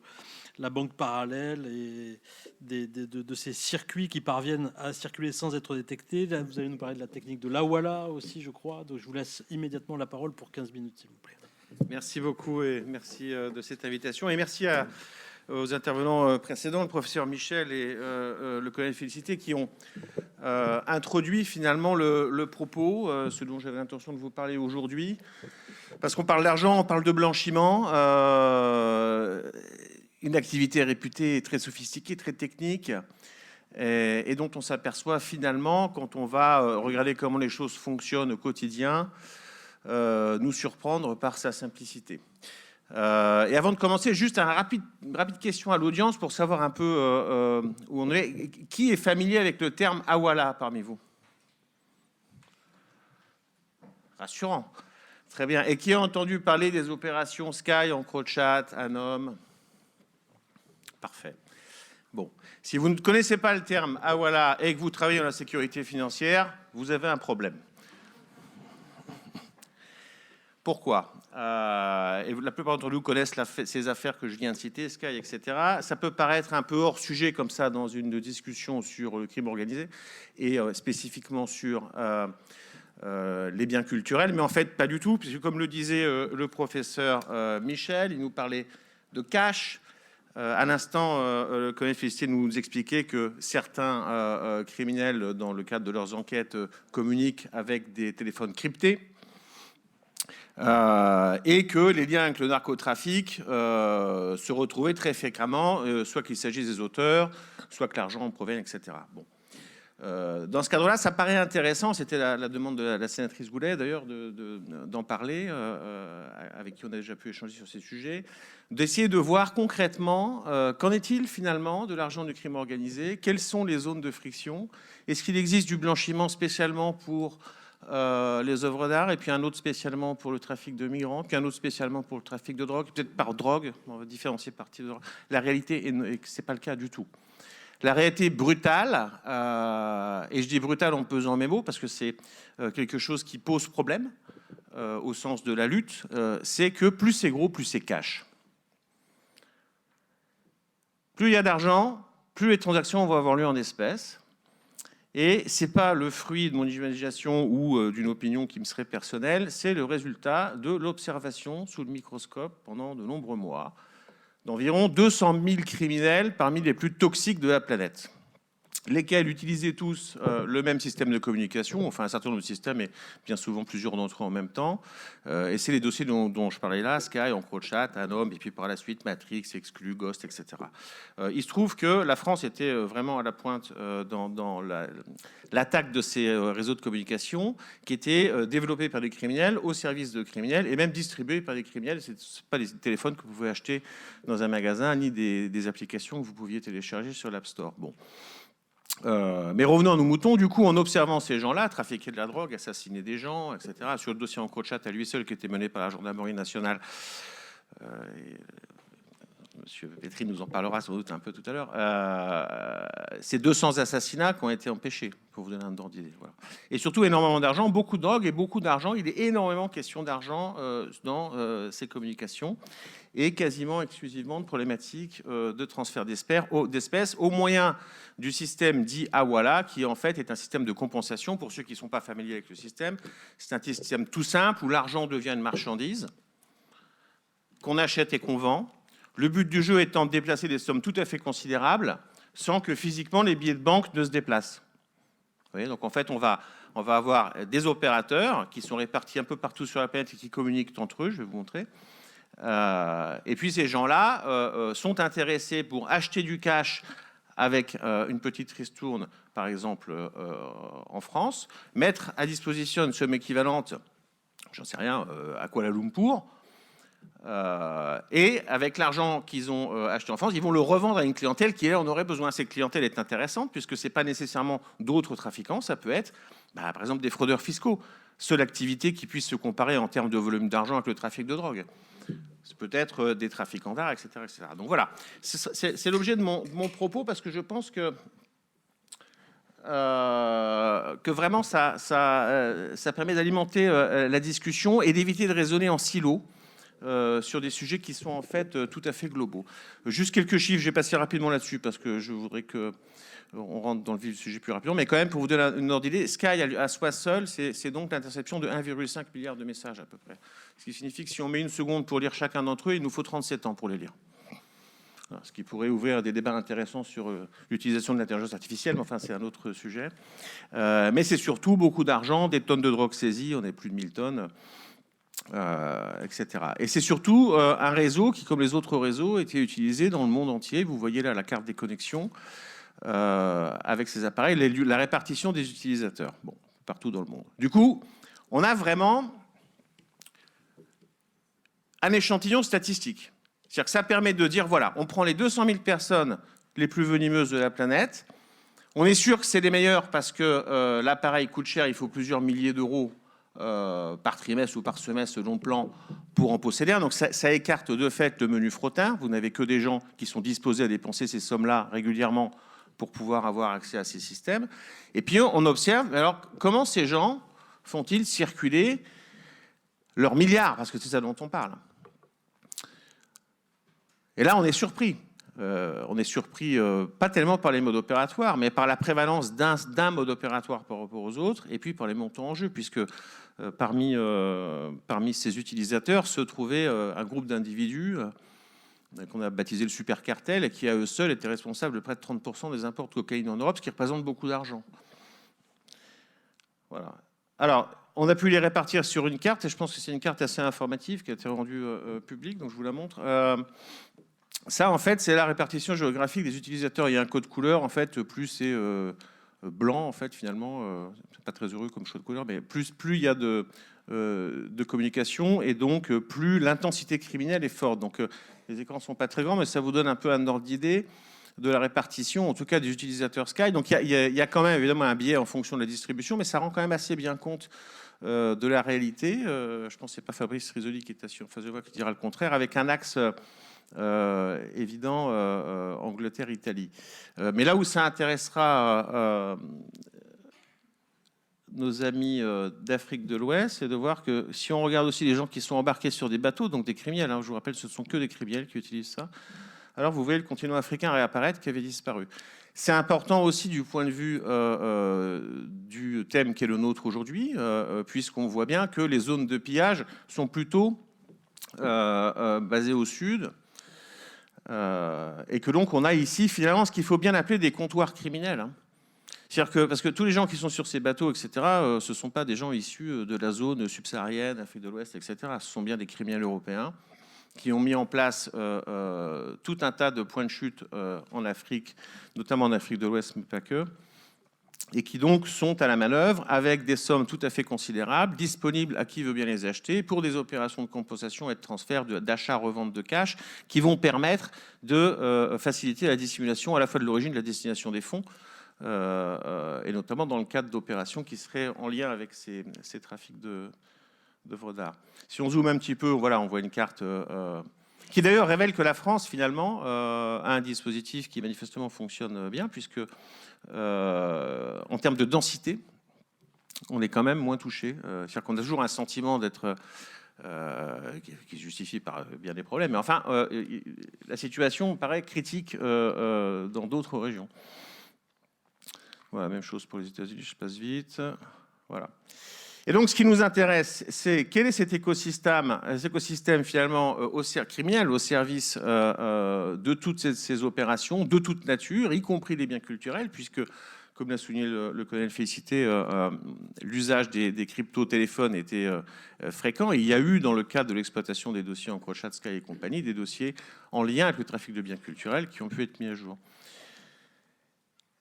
la banque parallèle et de ces circuits qui parviennent à circuler sans être détectés. Là, vous allez nous parler de la technique de l'Awala aussi, je crois. Donc, je vous laisse immédiatement la parole pour 15 minutes, s'il vous plaît. Merci beaucoup et merci de cette invitation. Et merci aux intervenants précédents, le professeur Michel et le colonel Félicité, qui ont introduit finalement le propos, ce dont j'avais l'intention de vous parler aujourd'hui. Parce qu'on parle d'argent, on parle de blanchiment. Une activité réputée très sophistiquée, très technique, et dont on s'aperçoit finalement, quand on va regarder comment les choses fonctionnent au quotidien, nous surprendre par sa simplicité. Et avant de commencer, juste une rapide question à l'audience pour savoir un peu où on est. Qui est familier avec le terme Awala parmi vous? Rassurant. Très bien. Et qui a entendu parler des opérations Sky, EncroChat, Anom? Parfait. Bon, si vous ne connaissez pas le terme Awala et que vous travaillez dans la sécurité financière, vous avez un problème. Pourquoi et la plupart d'entre nous connaissent ces affaires que je viens de citer, Sky, etc. Ça peut paraître un peu hors sujet comme ça dans une discussion sur le crime organisé et spécifiquement sur les biens culturels, mais en fait pas du tout, puisque comme le disait le professeur Michel, il nous parlait de cash. À l'instant, le colonel Félicie nous expliquait que certains criminels, dans le cadre de leurs enquêtes, communiquent avec des téléphones cryptés. Et que les liens avec le narcotrafic se retrouvaient très fréquemment, soit qu'il s'agisse des auteurs, soit que l'argent en provienne, etc. Bon. Dans ce cadre-là, ça paraît intéressant, c'était la demande de la sénatrice Goulet d'ailleurs d'en parler, avec qui on a déjà pu échanger sur ces sujets, d'essayer de voir concrètement qu'en est-il finalement de l'argent du crime organisé, quelles sont les zones de friction, est-ce qu'il existe du blanchiment spécialement pour les œuvres d'art, et puis un autre spécialement pour le trafic de migrants, puis un autre spécialement pour le trafic de drogue, peut-être par drogue, on va différencier par type de drogue. La réalité, c'est pas le cas du tout. La réalité brutale, et je dis brutale en pesant mes mots, parce que c'est quelque chose qui pose problème, au sens de la lutte, c'est que plus c'est gros, plus c'est cash. Plus il y a d'argent, plus les transactions vont avoir lieu en espèces. Et ce n'est pas le fruit de mon imagination ou d'une opinion qui me serait personnelle, c'est le résultat de l'observation sous le microscope pendant de nombreux mois d'environ 200 000 criminels parmi les plus toxiques de la planète, lesquels utilisaient tous le même système de communication, enfin un certain nombre de systèmes, et bien souvent plusieurs d'entre eux en même temps. Et c'est les dossiers dont je parlais là, Sky, EncroChat, Anom, et puis par la suite Matrix, Exclu, Ghost, etc. Il se trouve que la France était vraiment à la pointe dans l'attaque de ces réseaux de communication qui étaient développés par des criminels au service de criminels et même distribués par des criminels. Ce sont pas des téléphones que vous pouvez acheter dans un magasin ni des applications que vous pouviez télécharger sur l'App Store. Bon. Mais revenons à nos moutons, du coup, en observant ces gens-là, trafiquer de la drogue, assassiner des gens, etc., sur le dossier EncroChat à lui seul qui était mené par la gendarmerie nationale, Monsieur Petri nous en parlera sans doute un peu tout à l'heure, c'est 200 assassinats qui ont été empêchés, pour vous donner un ordre d'idée. Voilà. Et surtout énormément d'argent, beaucoup de drogue et beaucoup d'argent. Il est énormément question d'argent dans ces communications et quasiment exclusivement de problématiques de transfert d'espèces au moyen du système dit Hawala, qui en fait est un système de compensation. Pour ceux qui ne sont pas familiers avec le système, c'est un système tout simple où l'argent devient une marchandise qu'on achète et qu'on vend. Le but du jeu étant de déplacer des sommes tout à fait considérables sans que physiquement les billets de banque ne se déplacent. Vous voyez, donc en fait, on va avoir des opérateurs qui sont répartis un peu partout sur la planète et qui communiquent entre eux, je vais vous montrer. Et puis ces gens-là sont intéressés pour acheter du cash avec une petite ristourne, par exemple en France, mettre à disposition une somme équivalente, j'en sais rien, à Kuala Lumpur, et avec l'argent qu'ils ont acheté en France, ils vont le revendre à une clientèle qui, elle, en aurait besoin. Cette clientèle est intéressante puisque ce n'est pas nécessairement d'autres trafiquants, ça peut être, par exemple, des fraudeurs fiscaux. Seule activité qui puisse se comparer en termes de volume d'argent avec le trafic de drogue. C'est peut-être des trafiquants d'art, etc., etc. Donc voilà, c'est l'objet de mon propos parce que je pense que vraiment ça permet d'alimenter la discussion et d'éviter de raisonner en silo sur des sujets qui sont en fait tout à fait globaux. Juste quelques chiffres, j'ai passé rapidement là-dessus parce que je voudrais que on rentre dans le vif du sujet plus rapidement, mais quand même pour vous donner une ordre d'idée, Sky à soi seul, c'est donc l'interception de 1,5 milliard de messages à peu près. Ce qui signifie que si on met une seconde pour lire chacun d'entre eux, il nous faut 37 ans pour les lire. Alors, ce qui pourrait ouvrir des débats intéressants sur l'utilisation de l'intelligence artificielle, mais enfin c'est un autre sujet. Mais c'est surtout beaucoup d'argent, des tonnes de drogue saisies, on est plus de 1000 tonnes. Etc. Et c'est surtout un réseau qui, comme les autres réseaux, était utilisé dans le monde entier. Vous voyez là la carte des connexions avec ces appareils, la répartition des utilisateurs, bon, partout dans le monde. Du coup, on a vraiment un échantillon statistique. C'est-à-dire que ça permet de dire, voilà, on prend les 200 000 personnes les plus venimeuses de la planète. On est sûr que c'est les meilleurs parce que l'appareil coûte cher, il faut plusieurs milliers d'euros par trimestre ou par semestre selon le plan pour en posséder un. Donc ça écarte de fait le menu frottin. Vous n'avez que des gens qui sont disposés à dépenser ces sommes-là régulièrement pour pouvoir avoir accès à ces systèmes. Et puis on observe, alors comment ces gens font-ils circuler leurs milliards, parce que c'est ça dont on parle. Et là, on est surpris. Pas tellement par les modes opératoires, mais par la prévalence d'un mode opératoire par rapport aux autres, et puis par les montants en jeu, puisque parmi ces utilisateurs se trouvait un groupe d'individus qu'on a baptisé le supercartel, et qui à eux seuls étaient responsables de près de 30% des imports de cocaïne en Europe, ce qui représente beaucoup d'argent. Voilà. Alors, on a pu les répartir sur une carte, et je pense que c'est une carte assez informative qui a été rendue publique, donc je vous la montre. Ça, en fait, c'est la répartition géographique des utilisateurs. Il y a un code couleur, en fait, plus c'est blanc, en fait, finalement. C'est pas très heureux comme choix de couleur, mais plus il y a de communication, et donc plus l'intensité criminelle est forte. Donc, les écrans sont pas très grands, mais ça vous donne un peu un ordre d'idée de la répartition, en tout cas des utilisateurs Sky. Donc, il y a quand même, évidemment, un biais en fonction de la distribution, mais ça rend quand même assez bien compte de la réalité. Je pense que c'est pas Fabrice Risoli qui est assis en face de moi qui dira le contraire, avec un axe évident, Angleterre-Italie. Mais là où ça intéressera nos amis d'Afrique de l'Ouest, c'est de voir que si on regarde aussi les gens qui sont embarqués sur des bateaux, donc des criminels, je vous rappelle, ce ne sont que des criminels qui utilisent ça, alors vous voyez le continent africain réapparaître qui avait disparu. C'est important aussi du point de vue du thème qui est le nôtre aujourd'hui, puisqu'on voit bien que les zones de pillage sont plutôt basées au sud, et que donc on a ici finalement ce qu'il faut bien appeler des comptoirs criminels. C'est-à-dire que, parce que tous les gens qui sont sur ces bateaux, etc., ce ne sont pas des gens issus de la zone subsaharienne, Afrique de l'Ouest, etc. Ce sont bien des criminels européens qui ont mis en place tout un tas de points de chute en Afrique, notamment en Afrique de l'Ouest, mais pas que, et qui donc sont à la manœuvre avec des sommes tout à fait considérables, disponibles à qui veut bien les acheter, pour des opérations de compensation et de transfert, d'achat-revente de cash, qui vont permettre de faciliter la dissimulation à la fois de l'origine et de la destination des fonds, et notamment dans le cadre d'opérations qui seraient en lien avec ces trafics d'œuvres d'art. Si on zoome un petit peu, voilà, on voit une carte qui d'ailleurs révèle que la France, finalement, a un dispositif qui manifestement fonctionne bien, puisque en termes de densité, on est quand même moins touché. C'est-à-dire qu'on a toujours un sentiment d'être qui se justifie par bien des problèmes, mais enfin, la situation paraît critique dans d'autres régions. Voilà, même chose pour les États-Unis, je passe vite. Voilà. Et donc, ce qui nous intéresse, c'est quel est cet écosystème finalement criminel au service de toutes ces opérations, de toute nature, y compris les biens culturels, puisque, comme l'a souligné le colonel Félicité, l'usage des crypto-téléphones était fréquent. Et il y a eu, dans le cadre de l'exploitation des dossiers en crochat, Sky et compagnie, des dossiers en lien avec le trafic de biens culturels qui ont pu être mis à jour.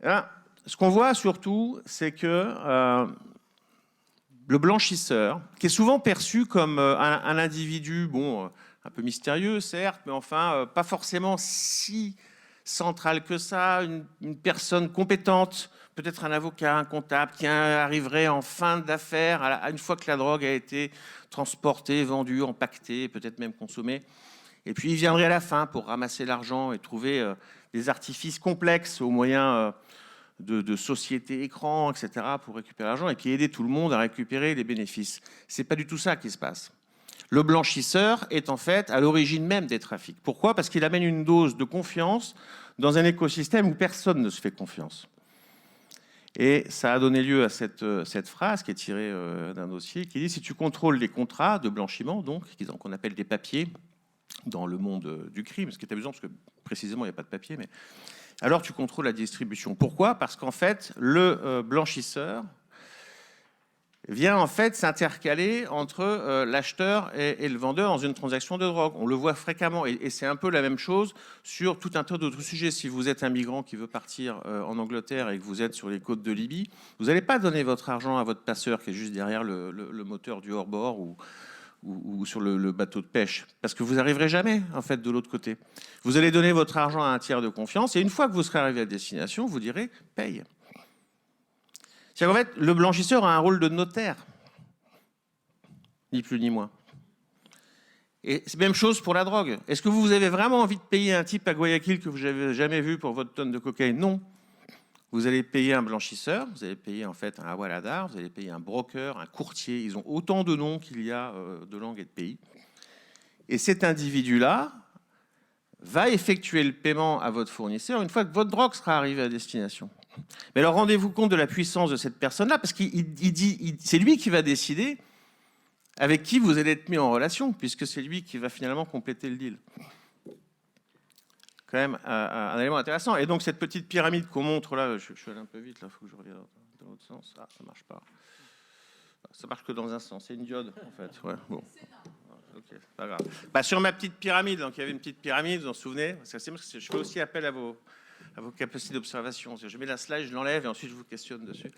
Et là, ce qu'on voit surtout, c'est que le blanchisseur, qui est souvent perçu comme un individu, bon, un peu mystérieux, certes, mais enfin, pas forcément si central que ça, une personne compétente, peut-être un avocat, un comptable, qui arriverait en fin d'affaire, une fois que la drogue a été transportée, vendue, empaquetée, peut-être même consommée. Et puis, il viendrait à la fin pour ramasser l'argent et trouver des artifices complexes au moyen de sociétés écrans, etc., pour récupérer l'argent, et puis aider tout le monde à récupérer les bénéfices. C'est pas du tout ça qui se passe. Le blanchisseur est en fait à l'origine même des trafics. Pourquoi ? Parce qu'il amène une dose de confiance dans un écosystème où personne ne se fait confiance. Et ça a donné lieu à cette phrase qui est tirée d'un dossier qui dit « Si tu contrôles les contrats de blanchiment, donc qu'on appelle des papiers dans le monde du crime », ce qui est amusant parce que précisément il n'y a pas de papier, mais alors tu contrôles la distribution. Pourquoi ? Parce qu'en fait, le blanchisseur vient en fait s'intercaler entre l'acheteur et le vendeur dans une transaction de drogue. On le voit fréquemment, et c'est un peu la même chose sur tout un tas d'autres sujets. Si vous êtes un migrant qui veut partir en Angleterre et que vous êtes sur les côtes de Libye, vous n'allez pas donner votre argent à votre passeur qui est juste derrière le moteur du hors-bord ou sur le bateau de pêche, parce que vous n'arriverez jamais en fait de l'autre côté. Vous allez donner votre argent à un tiers de confiance, et une fois que vous serez arrivé à destination, vous direz « paye ». C'est-à-dire qu'en fait, le blanchisseur a un rôle de notaire, ni plus ni moins. Et c'est la même chose pour la drogue. Est-ce que vous avez vraiment envie de payer un type à Guayaquil que vous n'avez jamais vu pour votre tonne de cocaïne ? Non. Vous allez payer un blanchisseur, vous allez payer en fait un hawaladar, vous allez payer un broker, un courtier. Ils ont autant de noms qu'il y a de langues et de pays. Et cet individu-là va effectuer le paiement à votre fournisseur une fois que votre drogue sera arrivée à destination. Mais alors rendez-vous compte de la puissance de cette personne-là, parce c'est lui qui va décider avec qui vous allez être mis en relation, puisque c'est lui qui va finalement compléter le deal. Quand même un élément intéressant. Et donc cette petite pyramide qu'on montre là, je suis allé un peu vite, là, il faut que je revienne dans l'autre sens. Ah, ça marche pas. Ça marche que dans un sens. C'est une diode, en fait. Ouais, bon. Ok, pas grave. Bah, sur ma petite pyramide, donc il y avait une petite pyramide, vous en souvenez? Je fais aussi appel à vos capacités d'observation. Je mets la slide, je l'enlève et ensuite je vous questionne dessus.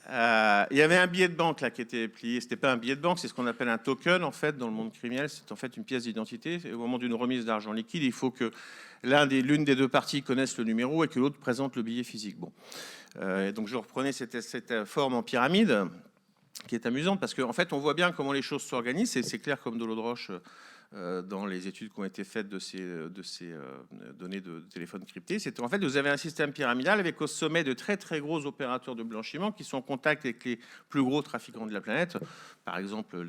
Il y avait un billet de banque là qui était plié. C'était pas un billet de banque, c'est ce qu'on appelle un token en fait dans le monde criminel. C'est en fait une pièce d'identité. Et au moment d'une remise d'argent liquide, il faut que l'une des deux parties connaisse le numéro et que l'autre présente le billet physique. Bon, et donc je reprenais cette forme en pyramide qui est amusante parce qu'en fait on voit bien comment les choses s'organisent. C'est clair comme de l'eau de roche. Dans les études qui ont été faites de ces données de téléphone cryptés, c'est en fait vous avez un système pyramidal avec au sommet de très très gros opérateurs de blanchiment qui sont en contact avec les plus gros trafiquants de la planète, par exemple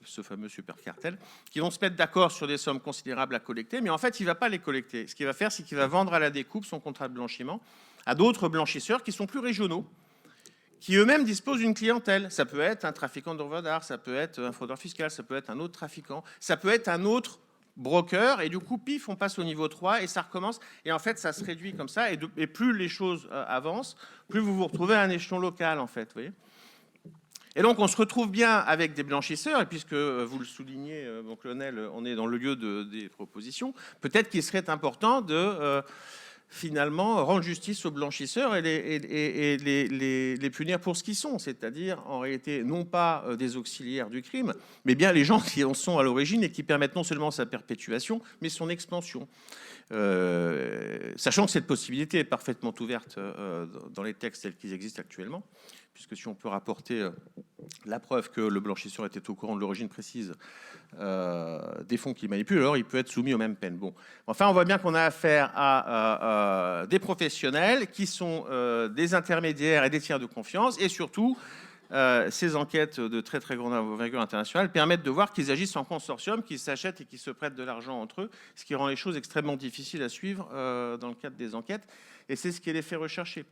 ce fameux super cartel, qui vont se mettre d'accord sur des sommes considérables à collecter, mais en fait il ne va pas les collecter. Ce qu'il va faire, c'est qu'il va vendre à la découpe son contrat de blanchiment à d'autres blanchisseurs qui sont plus régionaux, qui eux-mêmes disposent d'une clientèle. Ça peut être un trafiquant d'œuvres d'art, ça peut être un fraudeur fiscal, ça peut être un autre trafiquant, ça peut être un autre broker, et du coup, pif, on passe au niveau 3 et ça recommence. Et en fait, ça se réduit comme ça, et plus les choses avancent, plus vous vous retrouvez à un échelon local, en fait, vous voyez. Et donc, on se retrouve bien avec des blanchisseurs, et puisque vous le soulignez, mon colonel, on est dans le lieu des propositions, peut-être qu'il serait important de... finalement, rendre justice aux blanchisseurs et les punir pour ce qu'ils sont, c'est-à-dire, en réalité, non pas des auxiliaires du crime, mais bien les gens qui en sont à l'origine et qui permettent non seulement sa perpétuation, mais son expansion. Sachant que cette possibilité est parfaitement ouverte dans les textes tels qu'ils existent actuellement, puisque si on peut rapporter la preuve que le blanchisseur était au courant de l'origine précise des fonds qu'il manipule, alors il peut être soumis aux mêmes peines. Bon. Enfin, on voit bien qu'on a affaire à des professionnels qui sont des intermédiaires et des tiers de confiance, et surtout, ces enquêtes de très très grande envergure internationale permettent de voir qu'ils agissent en consortium, qu'ils s'achètent et qu'ils se prêtent de l'argent entre eux, ce qui rend les choses extrêmement difficiles à suivre dans le cadre des enquêtes, et c'est ce qui les fait rechercher.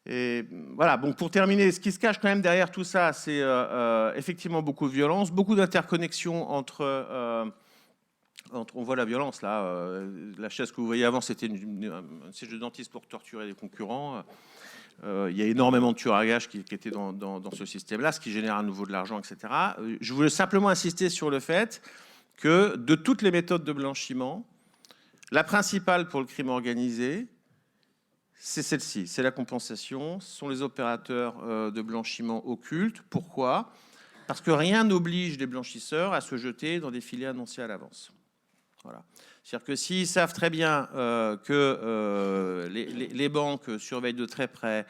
Et voilà, bon, pour terminer, ce qui se cache quand même derrière tout ça, c'est effectivement beaucoup de violence, beaucoup d'interconnexions entre on voit la violence là, la chaise que vous voyez avant, c'était un siège de dentiste pour torturer les concurrents. Il y a énormément de tueurs à gages qui étaient dans ce système-là, ce qui génère à nouveau de l'argent, etc. Je voulais simplement insister sur le fait que de toutes les méthodes de blanchiment, la principale pour le crime organisé, c'est celle-ci, c'est la compensation, ce sont les opérateurs de blanchiment occultes. Pourquoi ? Parce que rien n'oblige les blanchisseurs à se jeter dans des filets annoncés à l'avance. Voilà. C'est-à-dire que s'ils savent très bien que les banques surveillent de très près,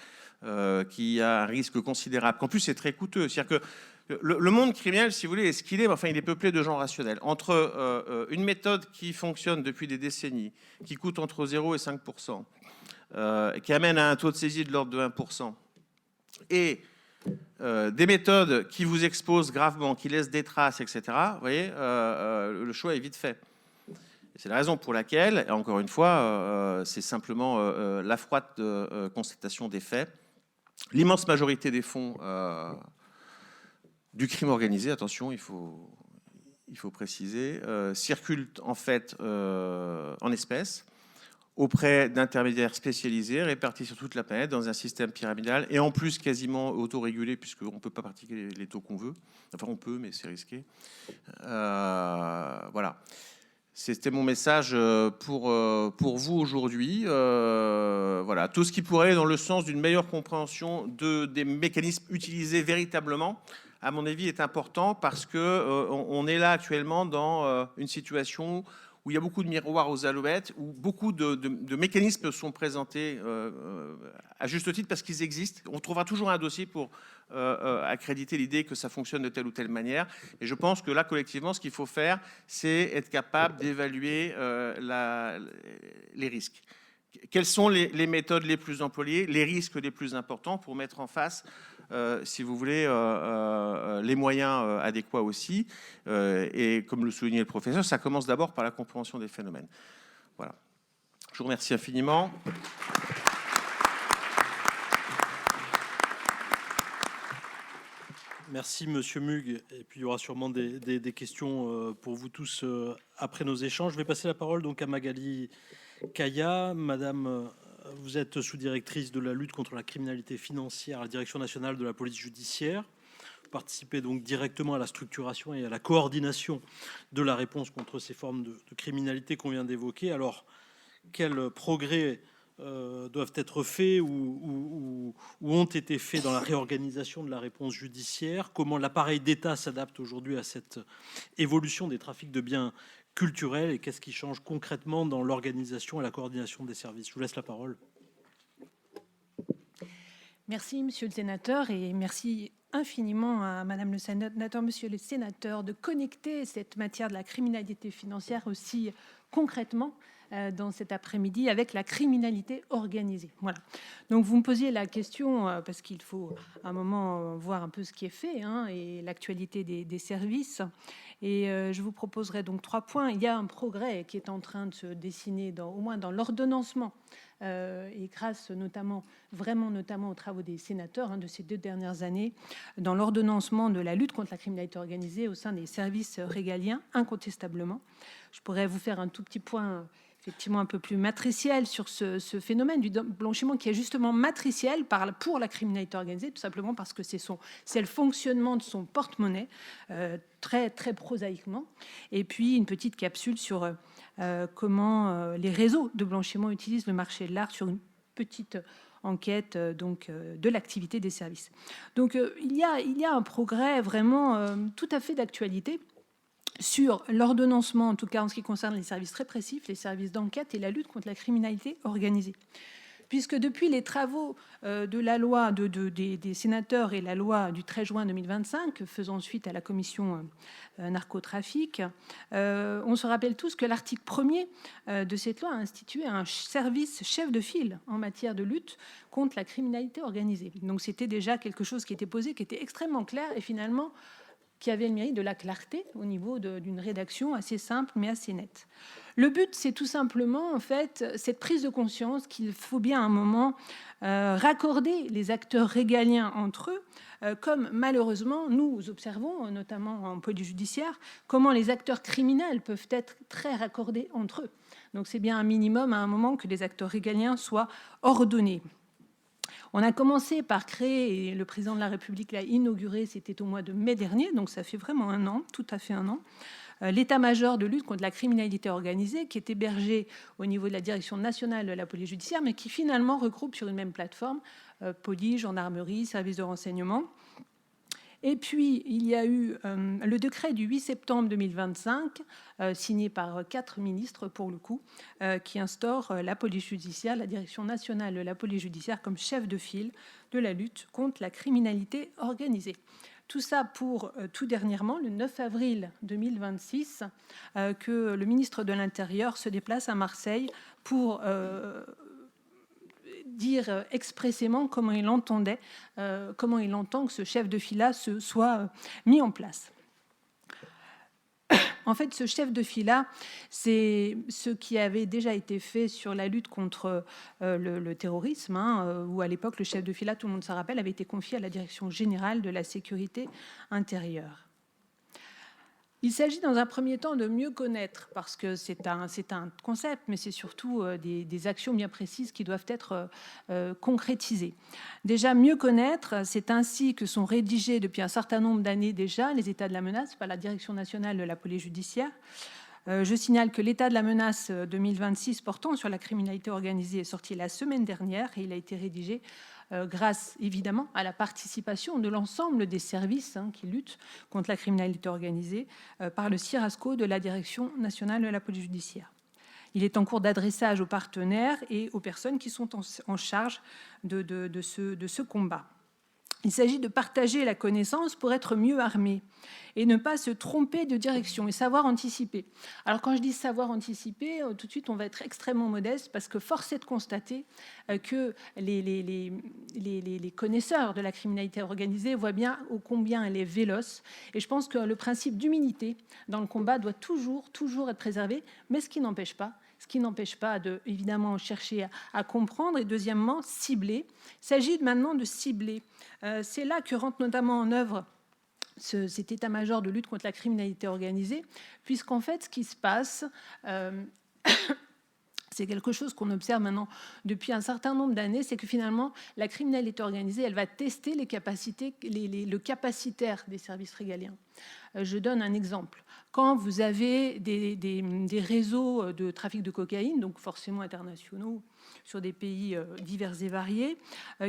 qu'il y a un risque considérable, qu'en plus c'est très coûteux. C'est-à-dire que le monde criminel, si vous voulez, est ce qu'il est, mais enfin il est peuplé de gens rationnels. Entre une méthode qui fonctionne depuis des décennies, qui coûte entre 0 et 5%, qui amène à un taux de saisie de l'ordre de 1%, et des méthodes qui vous exposent gravement, qui laissent des traces, etc., vous voyez, le choix est vite fait. C'est la raison pour laquelle, et encore une fois, c'est simplement la froide constatation des faits. L'immense majorité des fonds du crime organisé, attention, il faut préciser, circulent en fait en espèces auprès d'intermédiaires spécialisés répartis sur toute la planète dans un système pyramidal et en plus quasiment autorégulé puisqu'on ne peut pas pratiquer les taux qu'on veut. Enfin, on peut, mais c'est risqué. Voilà. C'était mon message pour vous aujourd'hui. Voilà. Tout ce qui pourrait aller dans le sens d'une meilleure compréhension des mécanismes utilisés véritablement, à mon avis, est important parce qu'on est là actuellement dans une situation où il y a beaucoup de miroirs aux alouettes, où beaucoup de mécanismes sont présentés à juste titre parce qu'ils existent. On trouvera toujours un dossier pour accréditer l'idée que ça fonctionne de telle ou telle manière. Et je pense que là, collectivement, ce qu'il faut faire, c'est être capable d'évaluer les risques. quelles sont les méthodes les plus employées, les risques les plus importants pour mettre en face, si vous voulez, les moyens adéquats aussi. Et comme le soulignait le professeur, ça commence d'abord par la compréhension des phénomènes. Voilà. Je vous remercie infiniment. Merci, Monsieur Mugue. Et puis, il y aura sûrement des questions pour vous tous après nos échanges. Je vais passer la parole donc à Magali Kaya. Madame, vous êtes sous-directrice de la lutte contre la criminalité financière à la Direction nationale de la police judiciaire. Vous participez donc directement à la structuration et à la coordination de la réponse contre ces formes de criminalité qu'on vient d'évoquer. Alors, quels progrès doivent être faits ou ont été faits dans la réorganisation de la réponse judiciaire? Comment l'appareil d'État s'adapte aujourd'hui à cette évolution des trafics de biens culturels et qu'est-ce qui change concrètement dans l'organisation et la coordination des services? Je vous laisse la parole. Merci, monsieur le sénateur, et merci infiniment à madame le sénateur, monsieur le sénateur, de connecter cette matière de la criminalité financière aussi concrètement dans cet après-midi avec la criminalité organisée. Voilà. Donc vous me posiez la question, parce qu'il faut à un moment voir un peu ce qui est fait et l'actualité des services. Et je vous proposerai donc 3 points. Il y a un progrès qui est en train de se dessiner, au moins dans l'ordonnancement, et grâce notamment aux travaux des sénateurs de ces 2 dernières années, dans l'ordonnancement de la lutte contre la criminalité organisée au sein des services régaliens, incontestablement. Je pourrais vous faire un tout petit point effectivement un peu plus matriciel sur ce phénomène du blanchiment qui est justement matriciel pour la criminalité organisée, tout simplement parce que c'est le fonctionnement de son porte-monnaie, très, très prosaïquement. Et puis une petite capsule sur comment les réseaux de blanchiment utilisent le marché de l'art sur une petite enquête de l'activité des services. Donc il y a un progrès vraiment tout à fait d'actualité sur l'ordonnancement, en tout cas en ce qui concerne les services répressifs, les services d'enquête et la lutte contre la criminalité organisée. Puisque depuis les travaux de la loi des sénateurs et la loi du 13 juin 2025, faisant suite à la commission narcotrafic, on se rappelle tous que l'article 1er de cette loi a institué un service chef de file en matière de lutte contre la criminalité organisée. Donc c'était déjà quelque chose qui était posé, qui était extrêmement clair et finalement qui avait le mérite de la clarté au niveau d'une rédaction assez simple mais assez nette. Le but, c'est tout simplement en fait cette prise de conscience qu'il faut bien à un moment raccorder les acteurs régaliens entre eux, comme malheureusement nous observons, notamment en police judiciaire, comment les acteurs criminels peuvent être très raccordés entre eux. Donc c'est bien un minimum à un moment que les acteurs régaliens soient ordonnés. On a commencé par créer, et le président de la République l'a inauguré, c'était au mois de mai dernier, donc ça fait vraiment un an, tout à fait un an, l'état-major de lutte contre la criminalité organisée qui est hébergé au niveau de la Direction nationale de la police judiciaire, mais qui finalement regroupe sur une même plateforme police, gendarmerie, services de renseignement. Et puis, il y a eu le décret du 8 septembre 2025, signé par 4 ministres pour le coup, qui instaure la police judiciaire, la Direction nationale de la police judiciaire comme chef de file de la lutte contre la criminalité organisée. Tout ça pour, tout dernièrement, le 9 avril 2026, que le ministre de l'Intérieur se déplace à Marseille pour dire expressément comment il entendait, comment il entend que ce chef de file-là soit mis en place. En fait, ce chef de file-là, c'est ce qui avait déjà été fait sur la lutte contre le terrorisme, où à l'époque, le chef de file-là, tout le monde s'en rappelle, avait été confié à la Direction générale de la sécurité intérieure. Il s'agit dans un premier temps de mieux connaître, parce que c'est un concept, mais c'est surtout des actions bien précises qui doivent être concrétisées. Déjà, mieux connaître, c'est ainsi que sont rédigés depuis un certain nombre d'années déjà les états de la menace par la Direction nationale de la police judiciaire. Je signale que l'état de la menace 2026 portant sur la criminalité organisée est sorti la semaine dernière et il a été rédigé grâce évidemment à la participation de l'ensemble des services qui luttent contre la criminalité organisée par le CIRASCO de la Direction nationale de la police judiciaire. Il est en cours d'adressage aux partenaires et aux personnes qui sont en charge de ce combat. Il s'agit de partager la connaissance pour être mieux armé et ne pas se tromper de direction et savoir anticiper. Alors quand je dis savoir anticiper, tout de suite on va être extrêmement modeste parce que force est de constater que les connaisseurs de la criminalité organisée voient bien ô combien elle est véloce. Et je pense que le principe d'humilité dans le combat doit toujours être préservé, mais ce qui n'empêche pas de, évidemment, chercher à comprendre et, deuxièmement, cibler. Il s'agit maintenant de cibler. C'est là que rentre notamment en œuvre cet état-major de lutte contre la criminalité organisée, puisqu'en fait, ce qui se passe, c'est quelque chose qu'on observe maintenant depuis un certain nombre d'années, c'est que finalement, la criminalité organisée, elle va tester les capacités, le capacitaire des services régaliens. Je donne un exemple. Quand vous avez des réseaux de trafic de cocaïne, donc forcément internationaux, sur des pays divers et variés,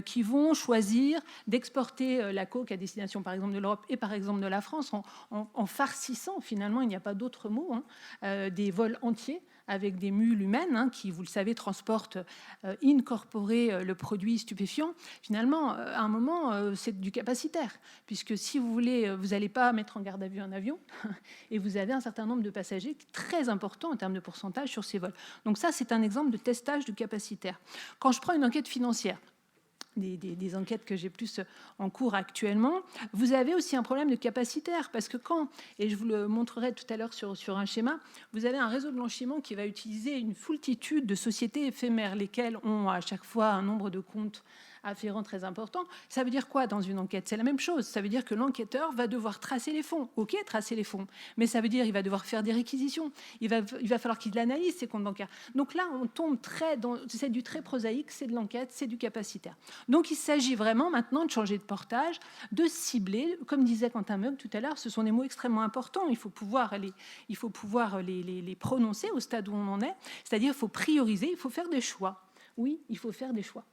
qui vont choisir d'exporter la coke à destination, par exemple, de l'Europe et par exemple de la France, en farcissant, finalement, il n'y a pas d'autre mot, des vols entiers avec des mules humaines qui, vous le savez, transportent incorporé le produit stupéfiant. Finalement, à un moment, c'est du capacitaire, puisque si vous voulez, vous n'allez pas mettre en garde à vue un avion, et vous avez un certain nombre de passagers très important en termes de pourcentage sur ces vols. Donc ça, c'est un exemple de testage du capacitaire. Quand je prends une enquête financière, des enquêtes que j'ai plus en cours actuellement, vous avez aussi un problème de capacitaire, parce que quand, et je vous le montrerai tout à l'heure sur un schéma, vous avez un réseau de blanchiment qui va utiliser une foultitude de sociétés éphémères, lesquelles ont à chaque fois un nombre de comptes afférents très important. Ça veut dire quoi dans une enquête? C'est la même chose. Ça veut dire que l'enquêteur va devoir tracer les fonds. OK, tracer les fonds. Mais ça veut dire qu'il va devoir faire des réquisitions. Il va falloir qu'il analyse ses comptes bancaires. Donc là, on tombe c'est du très prosaïque, c'est de l'enquête, c'est du capacitaire. Donc il s'agit vraiment maintenant de changer de portage, de cibler. Comme disait Quentin Meug tout à l'heure, ce sont des mots extrêmement importants. Il faut pouvoir les prononcer au stade où on en est. C'est-à-dire qu'il faut prioriser, il faut faire des choix. Oui, il faut faire des choix.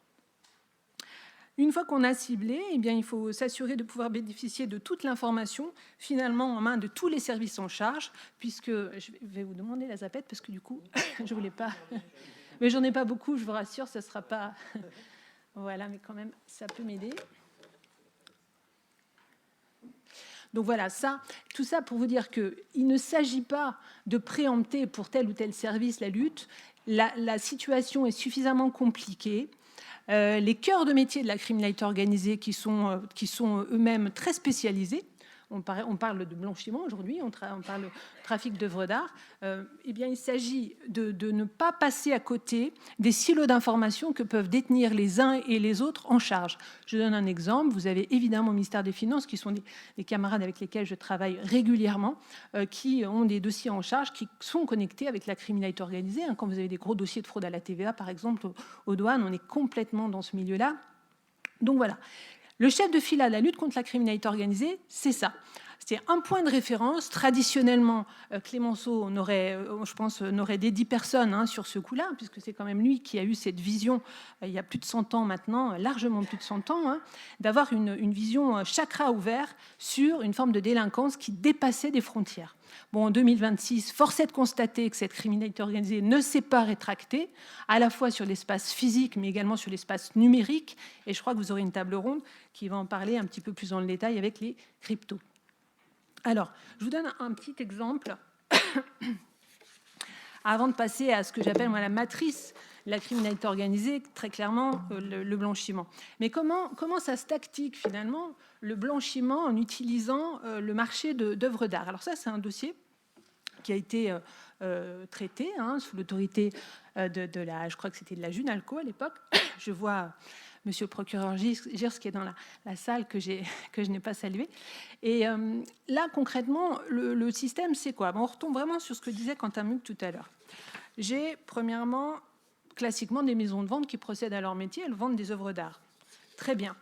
Une fois qu'on a ciblé, eh bien, il faut s'assurer de pouvoir bénéficier de toute l'information, finalement en main de tous les services en charge, puisque je vais vous demander la zapette, parce que du coup, je voulais pas... Mais j'en ai pas beaucoup, je vous rassure, ça ne sera pas... Voilà, mais quand même, ça peut m'aider. Donc voilà, tout ça pour vous dire qu'il ne s'agit pas de préempter pour tel ou tel service la lutte. La situation est suffisamment compliquée. Les cœurs de métier de la criminalité organisée qui sont eux-mêmes très spécialisés. On parle de blanchiment aujourd'hui, on parle de trafic d'œuvres d'art. Eh bien, il s'agit de ne pas passer à côté des silos d'information que peuvent détenir les uns et les autres en charge. Je donne un exemple. Vous avez évidemment au ministère des Finances, qui sont des camarades avec lesquels je travaille régulièrement, qui ont des dossiers en charge qui sont connectés avec la criminalité organisée. Quand vous avez des gros dossiers de fraude à la TVA, par exemple, aux douanes, on est complètement dans ce milieu-là. Donc voilà. Le chef de file à la lutte contre la criminalité organisée, c'est ça. C'est un point de référence. Traditionnellement, Clémenceau n'aurait dédié personne sur ce coup-là, puisque c'est quand même lui qui a eu cette vision, il y a plus de 100 ans maintenant, largement plus de 100 ans, d'avoir une vision chakra ouvert sur une forme de délinquance qui dépassait des frontières. Bon, en 2026, force est de constater que cette criminalité organisée ne s'est pas rétractée, à la fois sur l'espace physique, mais également sur l'espace numérique. Et je crois que vous aurez une table ronde qui va en parler un petit peu plus dans le détail avec les cryptos. Alors, je vous donne un petit exemple avant de passer à ce que j'appelle moi la matrice de la criminalité organisée, très clairement le blanchiment. Mais comment ça se tactique finalement le blanchiment en utilisant le marché d'œuvres d'art? Alors ça, c'est un dossier qui a été traité sous l'autorité je crois que c'était de la Junalco à l'époque. Je vois Monsieur le procureur Girs qui est dans la salle que je n'ai pas salué. Et là, concrètement, le système, c'est quoi? On retombe vraiment sur ce que disait Quentin Meug tout à l'heure. J'ai, premièrement, classiquement, des maisons de vente qui procèdent à leur métier, elles vendent des œuvres d'art. Très bien.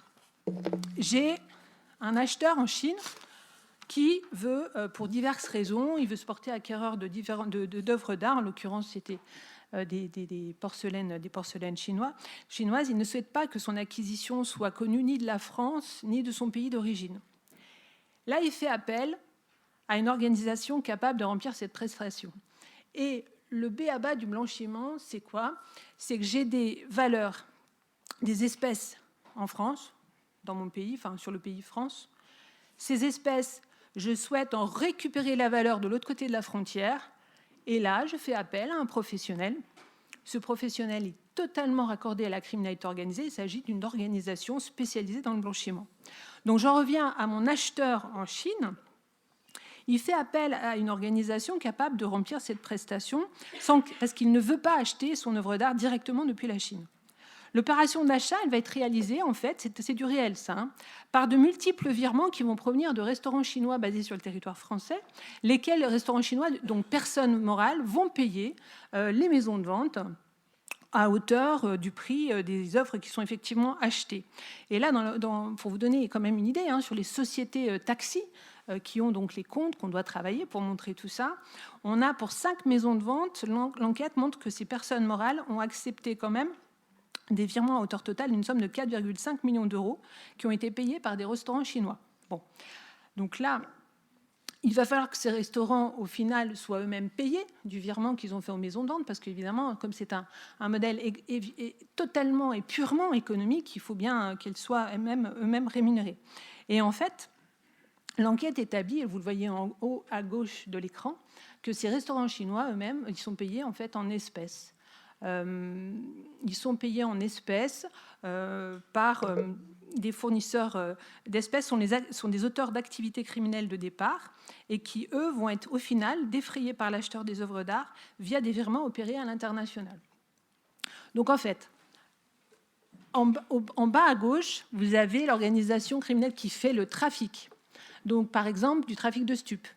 J'ai un acheteur en Chine qui veut, pour diverses raisons, il veut se porter acquéreur d'œuvres d'art. En l'occurrence, c'était des porcelaines chinoises. Il ne souhaite pas que son acquisition soit connue ni de la France, ni de son pays d'origine. Là, il fait appel à une organisation capable de remplir cette prestation. Et le b.a.-ba du blanchiment, c'est quoi? C'est que j'ai des valeurs, des espèces en France, dans mon pays, enfin sur le pays France. Ces espèces, je souhaite en récupérer la valeur de l'autre côté de la frontière. Et là, je fais appel à un professionnel. Ce professionnel est totalement raccordé à la criminalité organisée. Il s'agit d'une organisation spécialisée dans le blanchiment. Donc j'en reviens à mon acheteur en Chine. Il fait appel à une organisation capable de remplir cette prestation parce qu'il ne veut pas acheter son œuvre d'art directement depuis la Chine. L'opération d'achat, elle va être réalisée, en fait, c'est du réel ça, hein, par de multiples virements qui vont provenir de restaurants chinois basés sur le territoire français, lesquels restaurants chinois, donc personnes morales, vont payer les maisons de vente à hauteur du prix des œuvres qui sont effectivement achetées. Et là, pour vous donner quand même une idée, hein, sur les sociétés taxis, qui ont donc les comptes qu'on doit travailler pour montrer tout ça, on a pour 5 maisons de vente, l'enquête montre que ces personnes morales ont accepté quand même des virements à hauteur totale d'une somme de 4,5 millions d'euros qui ont été payés par des restaurants chinois. Bon. Donc là, il va falloir que ces restaurants, au final, soient eux-mêmes payés du virement qu'ils ont fait aux maisons de vente, parce qu'évidemment, comme c'est un modèle totalement et purement économique, il faut bien qu'ils soient eux-mêmes rémunérés. Et en fait, l'enquête établit, et vous le voyez en haut à gauche de l'écran, que ces restaurants chinois eux-mêmes, ils sont payés en fait en espèces. Ils sont payés en espèces par des fournisseurs d'espèces, sont des auteurs d'activités criminelles de départ et qui, eux, vont être au final défrayés par l'acheteur des œuvres d'art via des virements opérés à l'international. Donc en fait, en bas à gauche, vous avez l'organisation criminelle qui fait le trafic. Donc par exemple, du trafic de stupes.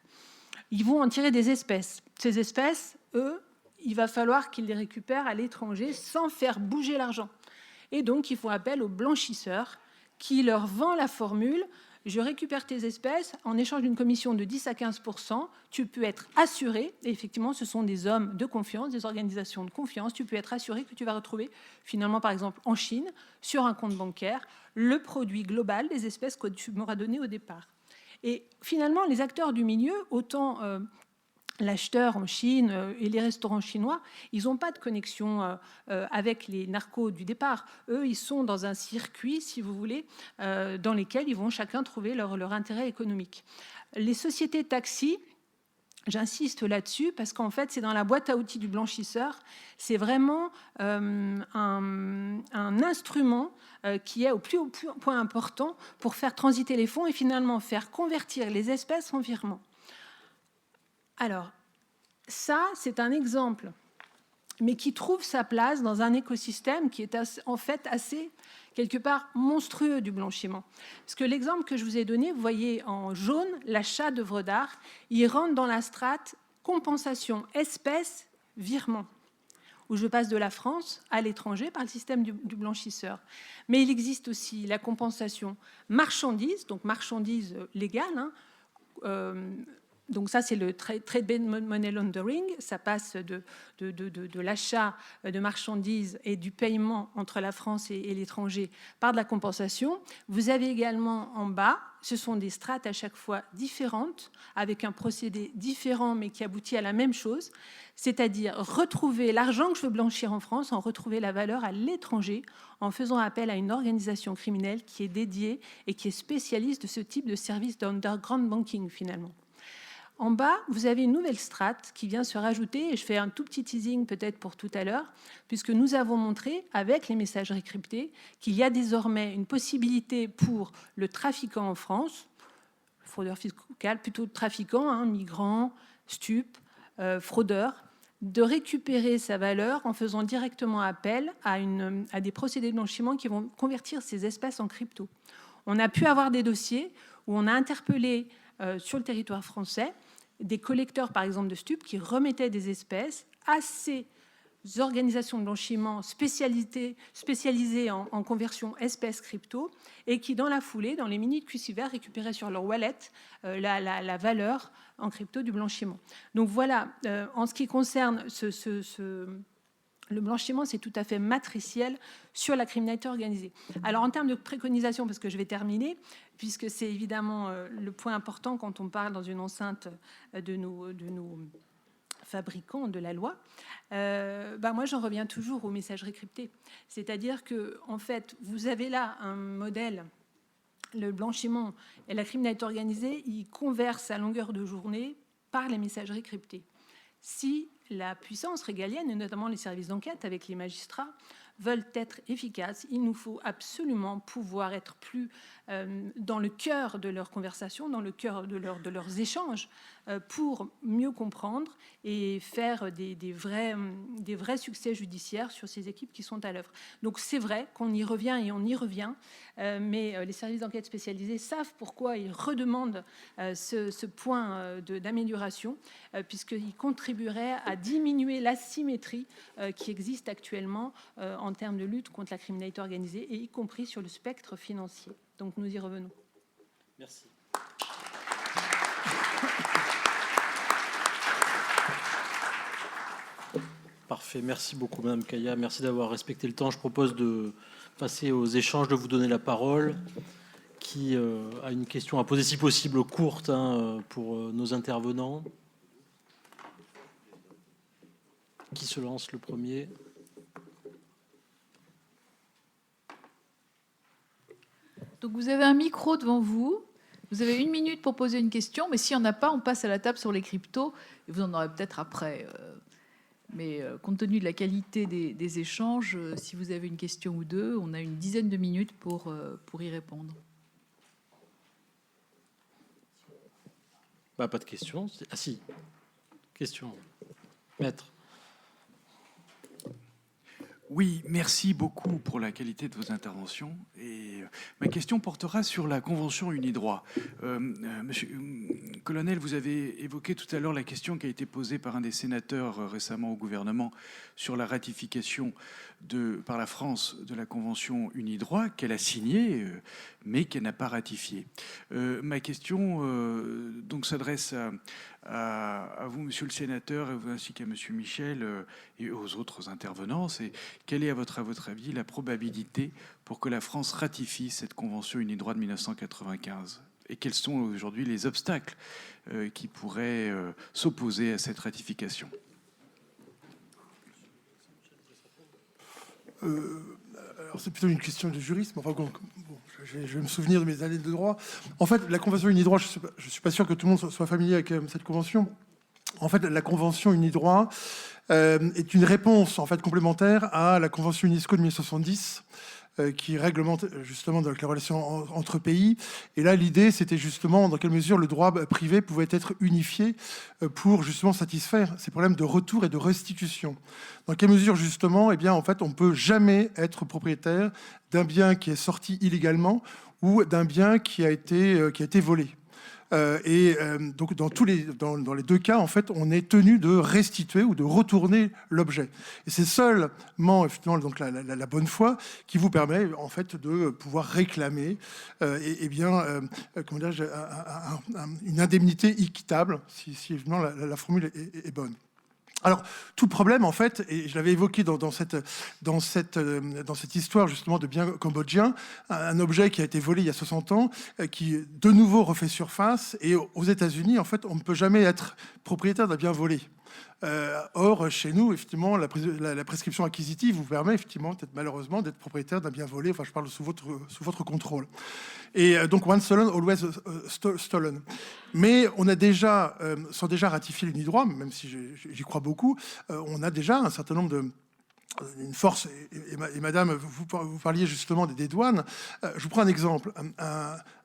Ils vont en tirer des espèces. Ces espèces, eux, il va falloir qu'ils les récupèrent à l'étranger sans faire bouger l'argent. Et donc, ils font appel aux blanchisseurs qui leur vend la formule « Je récupère tes espèces, en échange d'une commission de 10 à 15%, tu peux être assuré, et effectivement, ce sont des hommes de confiance, des organisations de confiance, tu peux être assuré que tu vas retrouver, finalement, par exemple, en Chine, sur un compte bancaire, le produit global des espèces que tu m'auras donné au départ. » Et finalement, les acteurs du milieu, autant l'acheteur en Chine et les restaurants chinois, ils n'ont pas de connexion avec les narcos du départ. Eux, ils sont dans un circuit, si vous voulez, dans lesquels ils vont chacun trouver leur intérêt économique. Les sociétés taxis, j'insiste là-dessus parce qu'en fait, c'est dans la boîte à outils du blanchisseur. C'est vraiment un instrument qui est au plus haut point important pour faire transiter les fonds et finalement faire convertir les espèces en virements. Alors, ça, c'est un exemple, mais qui trouve sa place dans un écosystème qui est en fait assez, quelque part, monstrueux du blanchiment. Parce que l'exemple que je vous ai donné, vous voyez en jaune, l'achat d'œuvres d'art, il rentre dans la strate compensation espèces, virement, où je passe de la France à l'étranger par le système du blanchisseur. Mais il existe aussi la compensation marchandise, donc marchandise légale, donc ça, c'est le trade money laundering. Ça passe de l'achat de marchandises et du paiement entre la France et l'étranger par de la compensation. Vous avez également en bas, ce sont des strates à chaque fois différentes, avec un procédé différent, mais qui aboutit à la même chose, c'est-à-dire retrouver l'argent que je veux blanchir en France, en retrouver la valeur à l'étranger, en faisant appel à une organisation criminelle qui est dédiée et qui est spécialiste de ce type de service d'underground banking, finalement. En bas, vous avez une nouvelle strate qui vient se rajouter, et je fais un tout petit teasing peut-être pour tout à l'heure, puisque nous avons montré, avec les messageries cryptées, qu'il y a désormais une possibilité pour le trafiquant en France, le fraudeur fiscal, plutôt trafiquant, migrant, stup, fraudeur, de récupérer sa valeur en faisant directement appel à des procédés de blanchiment qui vont convertir ces espèces en crypto. On a pu avoir des dossiers où on a interpellé sur le territoire français des collecteurs, par exemple, de stupes qui remettaient des espèces à ces organisations de blanchiment spécialisées en conversion espèces crypto et qui, dans la foulée, dans les minutes qui suivaient, récupéraient sur leur wallet la valeur en crypto du blanchiment. Donc voilà, en ce qui concerne le blanchiment, c'est tout à fait matriciel sur la criminalité organisée. Alors, en termes de préconisation, parce que je vais terminer, puisque c'est évidemment le point important quand on parle dans une enceinte de nos fabricants de la loi, moi, j'en reviens toujours aux messageries cryptées. C'est-à-dire que, en fait, vous avez là un modèle le blanchiment et la criminalité organisée, ils conversent à longueur de journée par les messageries cryptées. Si la puissance régalienne, et notamment les services d'enquête avec les magistrats, veulent être efficaces, il nous faut absolument pouvoir être plus dans le cœur de leurs conversations, dans le cœur de leurs échanges, pour mieux comprendre et faire des vrais succès judiciaires sur ces équipes qui sont à l'œuvre. Donc c'est vrai qu'on y revient et on y revient, mais les services d'enquête spécialisés savent pourquoi ils redemandent ce point d'amélioration, puisqu'ils contribueraient à diminuer l'asymétrie qui existe actuellement en termes de lutte contre la criminalité organisée, et y compris sur le spectre financier. Donc nous y revenons. Merci. Parfait, merci beaucoup Madame Caya, merci d'avoir respecté le temps. Je propose de passer aux échanges, de vous donner la parole. Qui a une question à poser, si possible courte, pour nos intervenants. Qui se lance le premier? Donc vous avez un micro devant vous. Vous avez 1 minute pour poser une question, mais s'il n'y en a pas, on passe à la table sur les cryptos. Et vous en aurez peut-être après. Mais compte tenu de la qualité des échanges, si vous avez une question ou deux, on a une dizaine de minutes pour y répondre. Pas de questions. Ah si, question. Maître. Oui, merci beaucoup pour la qualité de vos interventions. Et ma question portera sur la Convention Unidroit. Monsieur Colonel, vous avez évoqué tout à l'heure la question qui a été posée par un des sénateurs récemment au gouvernement sur la ratification par la France de la Convention Unidroit qu'elle a signée, mais qu'elle n'a pas ratifiée. Ma question donc s'adresse à vous, monsieur le sénateur, ainsi qu'à monsieur Michel et aux autres intervenants. C'est quelle est, à votre avis, la probabilité pour que la France ratifie cette Convention Unidroit de 1995 ? Et quels sont aujourd'hui les obstacles qui pourraient s'opposer à cette ratification ? Alors c'est plutôt une question de jurisme. Enfin, je vais me souvenir de mes années de droit. En fait, la Convention Unidroit, je ne suis pas sûr que tout le monde soit familier avec cette convention. En fait, la Convention Unidroit est une réponse en fait complémentaire à la Convention UNESCO de 1970, qui réglemente justement donc les relations entre pays. Et là, l'idée, c'était justement dans quelle mesure le droit privé pouvait être unifié pour justement satisfaire ces problèmes de retour et de restitution. Dans quelle mesure justement, eh bien, en fait, on ne peut jamais être propriétaire d'un bien qui est sorti illégalement ou d'un bien qui a été volé. Donc dans les deux cas, en fait, on est tenu de restituer ou de retourner l'objet. Et c'est seulement effectivement donc la bonne foi qui vous permet en fait de pouvoir réclamer comment dire, une indemnité équitable, si évidemment la formule est bonne. Alors, tout problème, en fait, et je l'avais évoqué dans cette histoire, justement, de biens cambodgiens, un objet qui a été volé il y a 60 ans, qui, de nouveau, refait surface. Et aux États-Unis, en fait, on ne peut jamais être propriétaire d'un bien volé. Or, chez nous, effectivement, la prescription acquisitive vous permet, effectivement, peut-être malheureusement, d'être propriétaire d'un bien volé. Enfin, je parle sous votre contrôle. Et donc, once stolen, always stolen. Mais on a déjà, sans déjà ratifier l'Unidroit, même si j'y crois beaucoup, on a déjà un certain nombre une force, et madame, vous parliez justement des douanes. Je vous prends un exemple.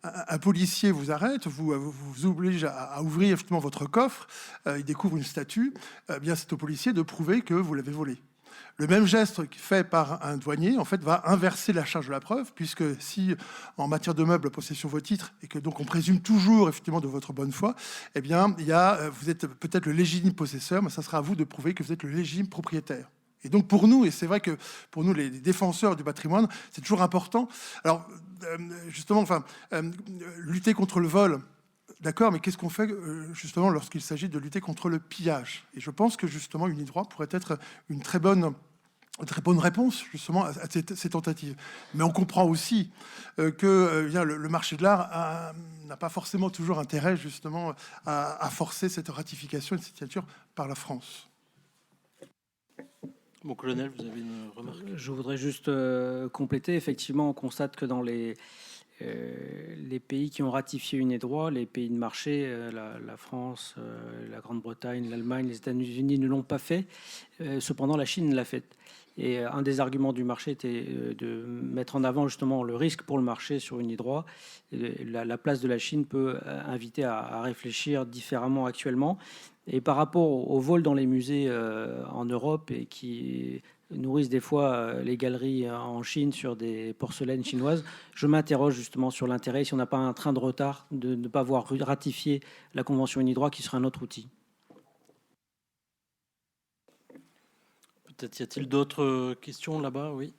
Un policier vous arrête, vous oblige à ouvrir effectivement votre coffre, il découvre une statue, bien c'est au policier de prouver que vous l'avez volée. Le même geste fait par un douanier, en fait, va inverser la charge de la preuve, puisque si, en matière de meubles, possession vos titres, et que donc on présume toujours, effectivement, de votre bonne foi, eh bien, vous êtes peut-être le légitime possesseur, mais ça sera à vous de prouver que vous êtes le légitime propriétaire. Et donc, pour nous, et c'est vrai que pour nous, les défenseurs du patrimoine, c'est toujours important. Alors, justement, lutter contre le vol, d'accord, mais qu'est-ce qu'on fait justement lorsqu'il s'agit de lutter contre le pillage? Et je pense que justement, Unidroit pourrait être une très bonne réponse justement à ces tentatives. Mais on comprend aussi que le marché de l'art n'a pas forcément toujours intérêt justement à forcer cette ratification et cette signature par la France. Mon colonel, vous avez une remarque? Je voudrais juste compléter. Effectivement, on constate que dans les les pays qui ont ratifié UNIDROIT, les pays de marché, la France, la Grande-Bretagne, l'Allemagne, les États-Unis ne l'ont pas fait. Cependant, la Chine l'a fait. Et un des arguments du marché était de mettre en avant justement le risque pour le marché sur UNIDROIT. La place de la Chine peut inviter à réfléchir différemment actuellement. Et par rapport au vol dans les musées en Europe et qui nourrissent des fois les galeries en Chine sur des porcelaines chinoises, je m'interroge justement sur l'intérêt, si on n'a pas un train de retard, de ne pas avoir ratifié la Convention UNIDROIT qui serait un autre outil. Peut-être y a-t-il d'autres questions là-bas? Oui,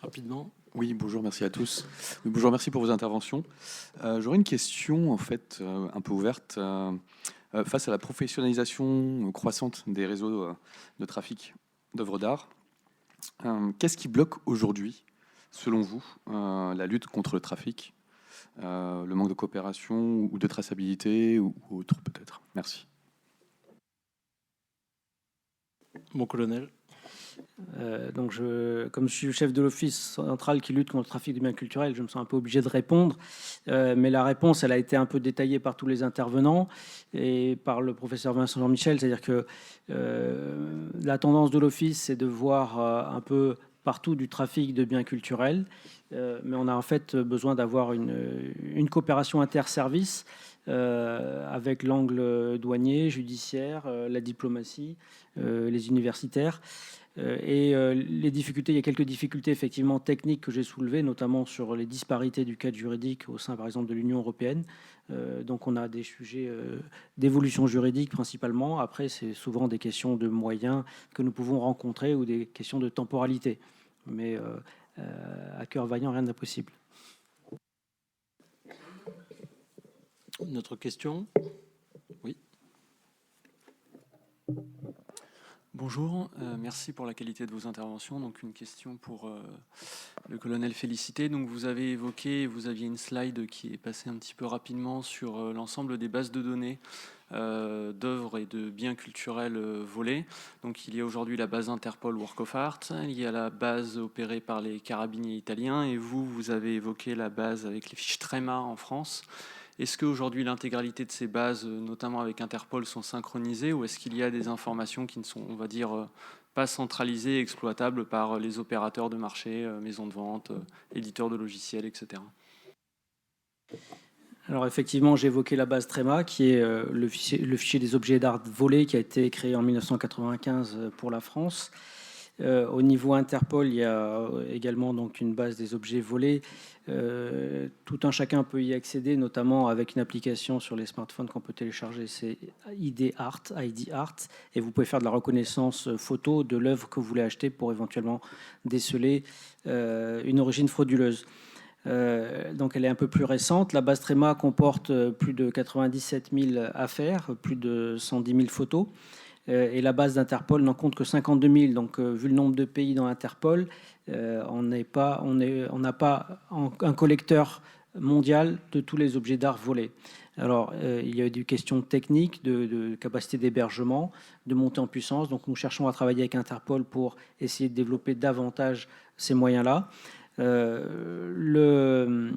rapidement. Oui, bonjour, merci à tous. Oui, bonjour, merci pour vos interventions. J'aurais une question en fait un peu ouverte. Face à la professionnalisation croissante des réseaux de trafic d'œuvres d'art, qu'est-ce qui bloque aujourd'hui, selon vous, la lutte contre le trafic, le manque de coopération ou de traçabilité ou autre peut-être? Merci. Mon colonel. Donc comme je suis chef de l'office central qui lutte contre le trafic de biens culturels, je me sens un peu obligé de répondre. Mais la réponse, elle a été un peu détaillée par tous les intervenants et par le professeur Vincent Jean-Michel. C'est-à-dire que la tendance de l'office, c'est de voir un peu partout du trafic de biens culturels. Mais on a en fait besoin d'avoir une coopération interservices avec l'angle douanier, judiciaire, la diplomatie, les universitaires. Les difficultés, il y a quelques difficultés effectivement techniques que j'ai soulevées, notamment sur les disparités du cadre juridique au sein, par exemple, de l'Union européenne. Donc, on a des sujets d'évolution juridique principalement. Après, c'est souvent des questions de moyens que nous pouvons rencontrer ou des questions de temporalité. Mais à cœur vaillant, rien n'est impossible. Une autre question? Oui. Bonjour, merci pour la qualité de vos interventions. Donc une question pour le colonel Félicité. Donc vous avez évoqué, vous aviez une slide qui est passée un petit peu rapidement sur l'ensemble des bases de données d'œuvres et de biens culturels volés. Donc il y a aujourd'hui la base Interpol Work of Art, il y a la base opérée par les carabiniers italiens et vous avez évoqué la base avec les fiches Trema en France. Est-ce qu'aujourd'hui l'intégralité de ces bases, notamment avec Interpol, sont synchronisées ou est-ce qu'il y a des informations qui ne sont, on va dire, pas centralisées, exploitables par les opérateurs de marché, maisons de vente, éditeurs de logiciels, etc. Alors effectivement, j'ai évoqué la base Trema, qui est le fichier des objets d'art volés, qui a été créé en 1995 pour la France. Au niveau Interpol, il y a également donc une base des objets volés. Tout un chacun peut y accéder, notamment avec une application sur les smartphones qu'on peut télécharger, c'est ID Art, et vous pouvez faire de la reconnaissance photo de l'œuvre que vous voulez acheter pour éventuellement déceler une origine frauduleuse. Donc elle est un peu plus récente. La base Trema comporte plus de 97 000 affaires, plus de 110 000 photos. Et la base d'Interpol n'en compte que 52 000. Donc, vu le nombre de pays dans Interpol, on n'a pas un collecteur mondial de tous les objets d'art volés. Alors, il y a des questions techniques, de capacité d'hébergement, de montée en puissance. Donc, nous cherchons à travailler avec Interpol pour essayer de développer davantage ces moyens-là. Le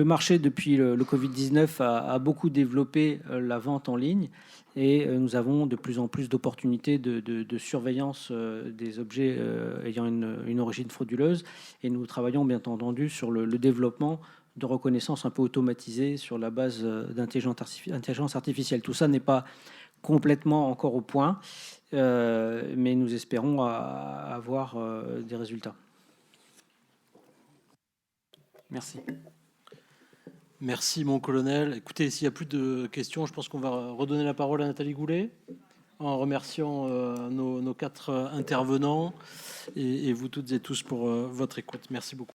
marché, depuis le Covid-19, a beaucoup développé la vente en ligne et nous avons de plus en plus d'opportunités de surveillance des objets ayant une origine frauduleuse. Et nous travaillons bien entendu sur le développement de reconnaissance un peu automatisée sur la base d'intelligence artificielle. Tout ça n'est pas complètement encore au point, mais nous espérons avoir des résultats. Merci. Merci, mon colonel. Écoutez, s'il n'y a plus de questions, je pense qu'on va redonner la parole à Nathalie Goulet en remerciant nos 4 intervenants et vous toutes et tous pour votre écoute. Merci beaucoup.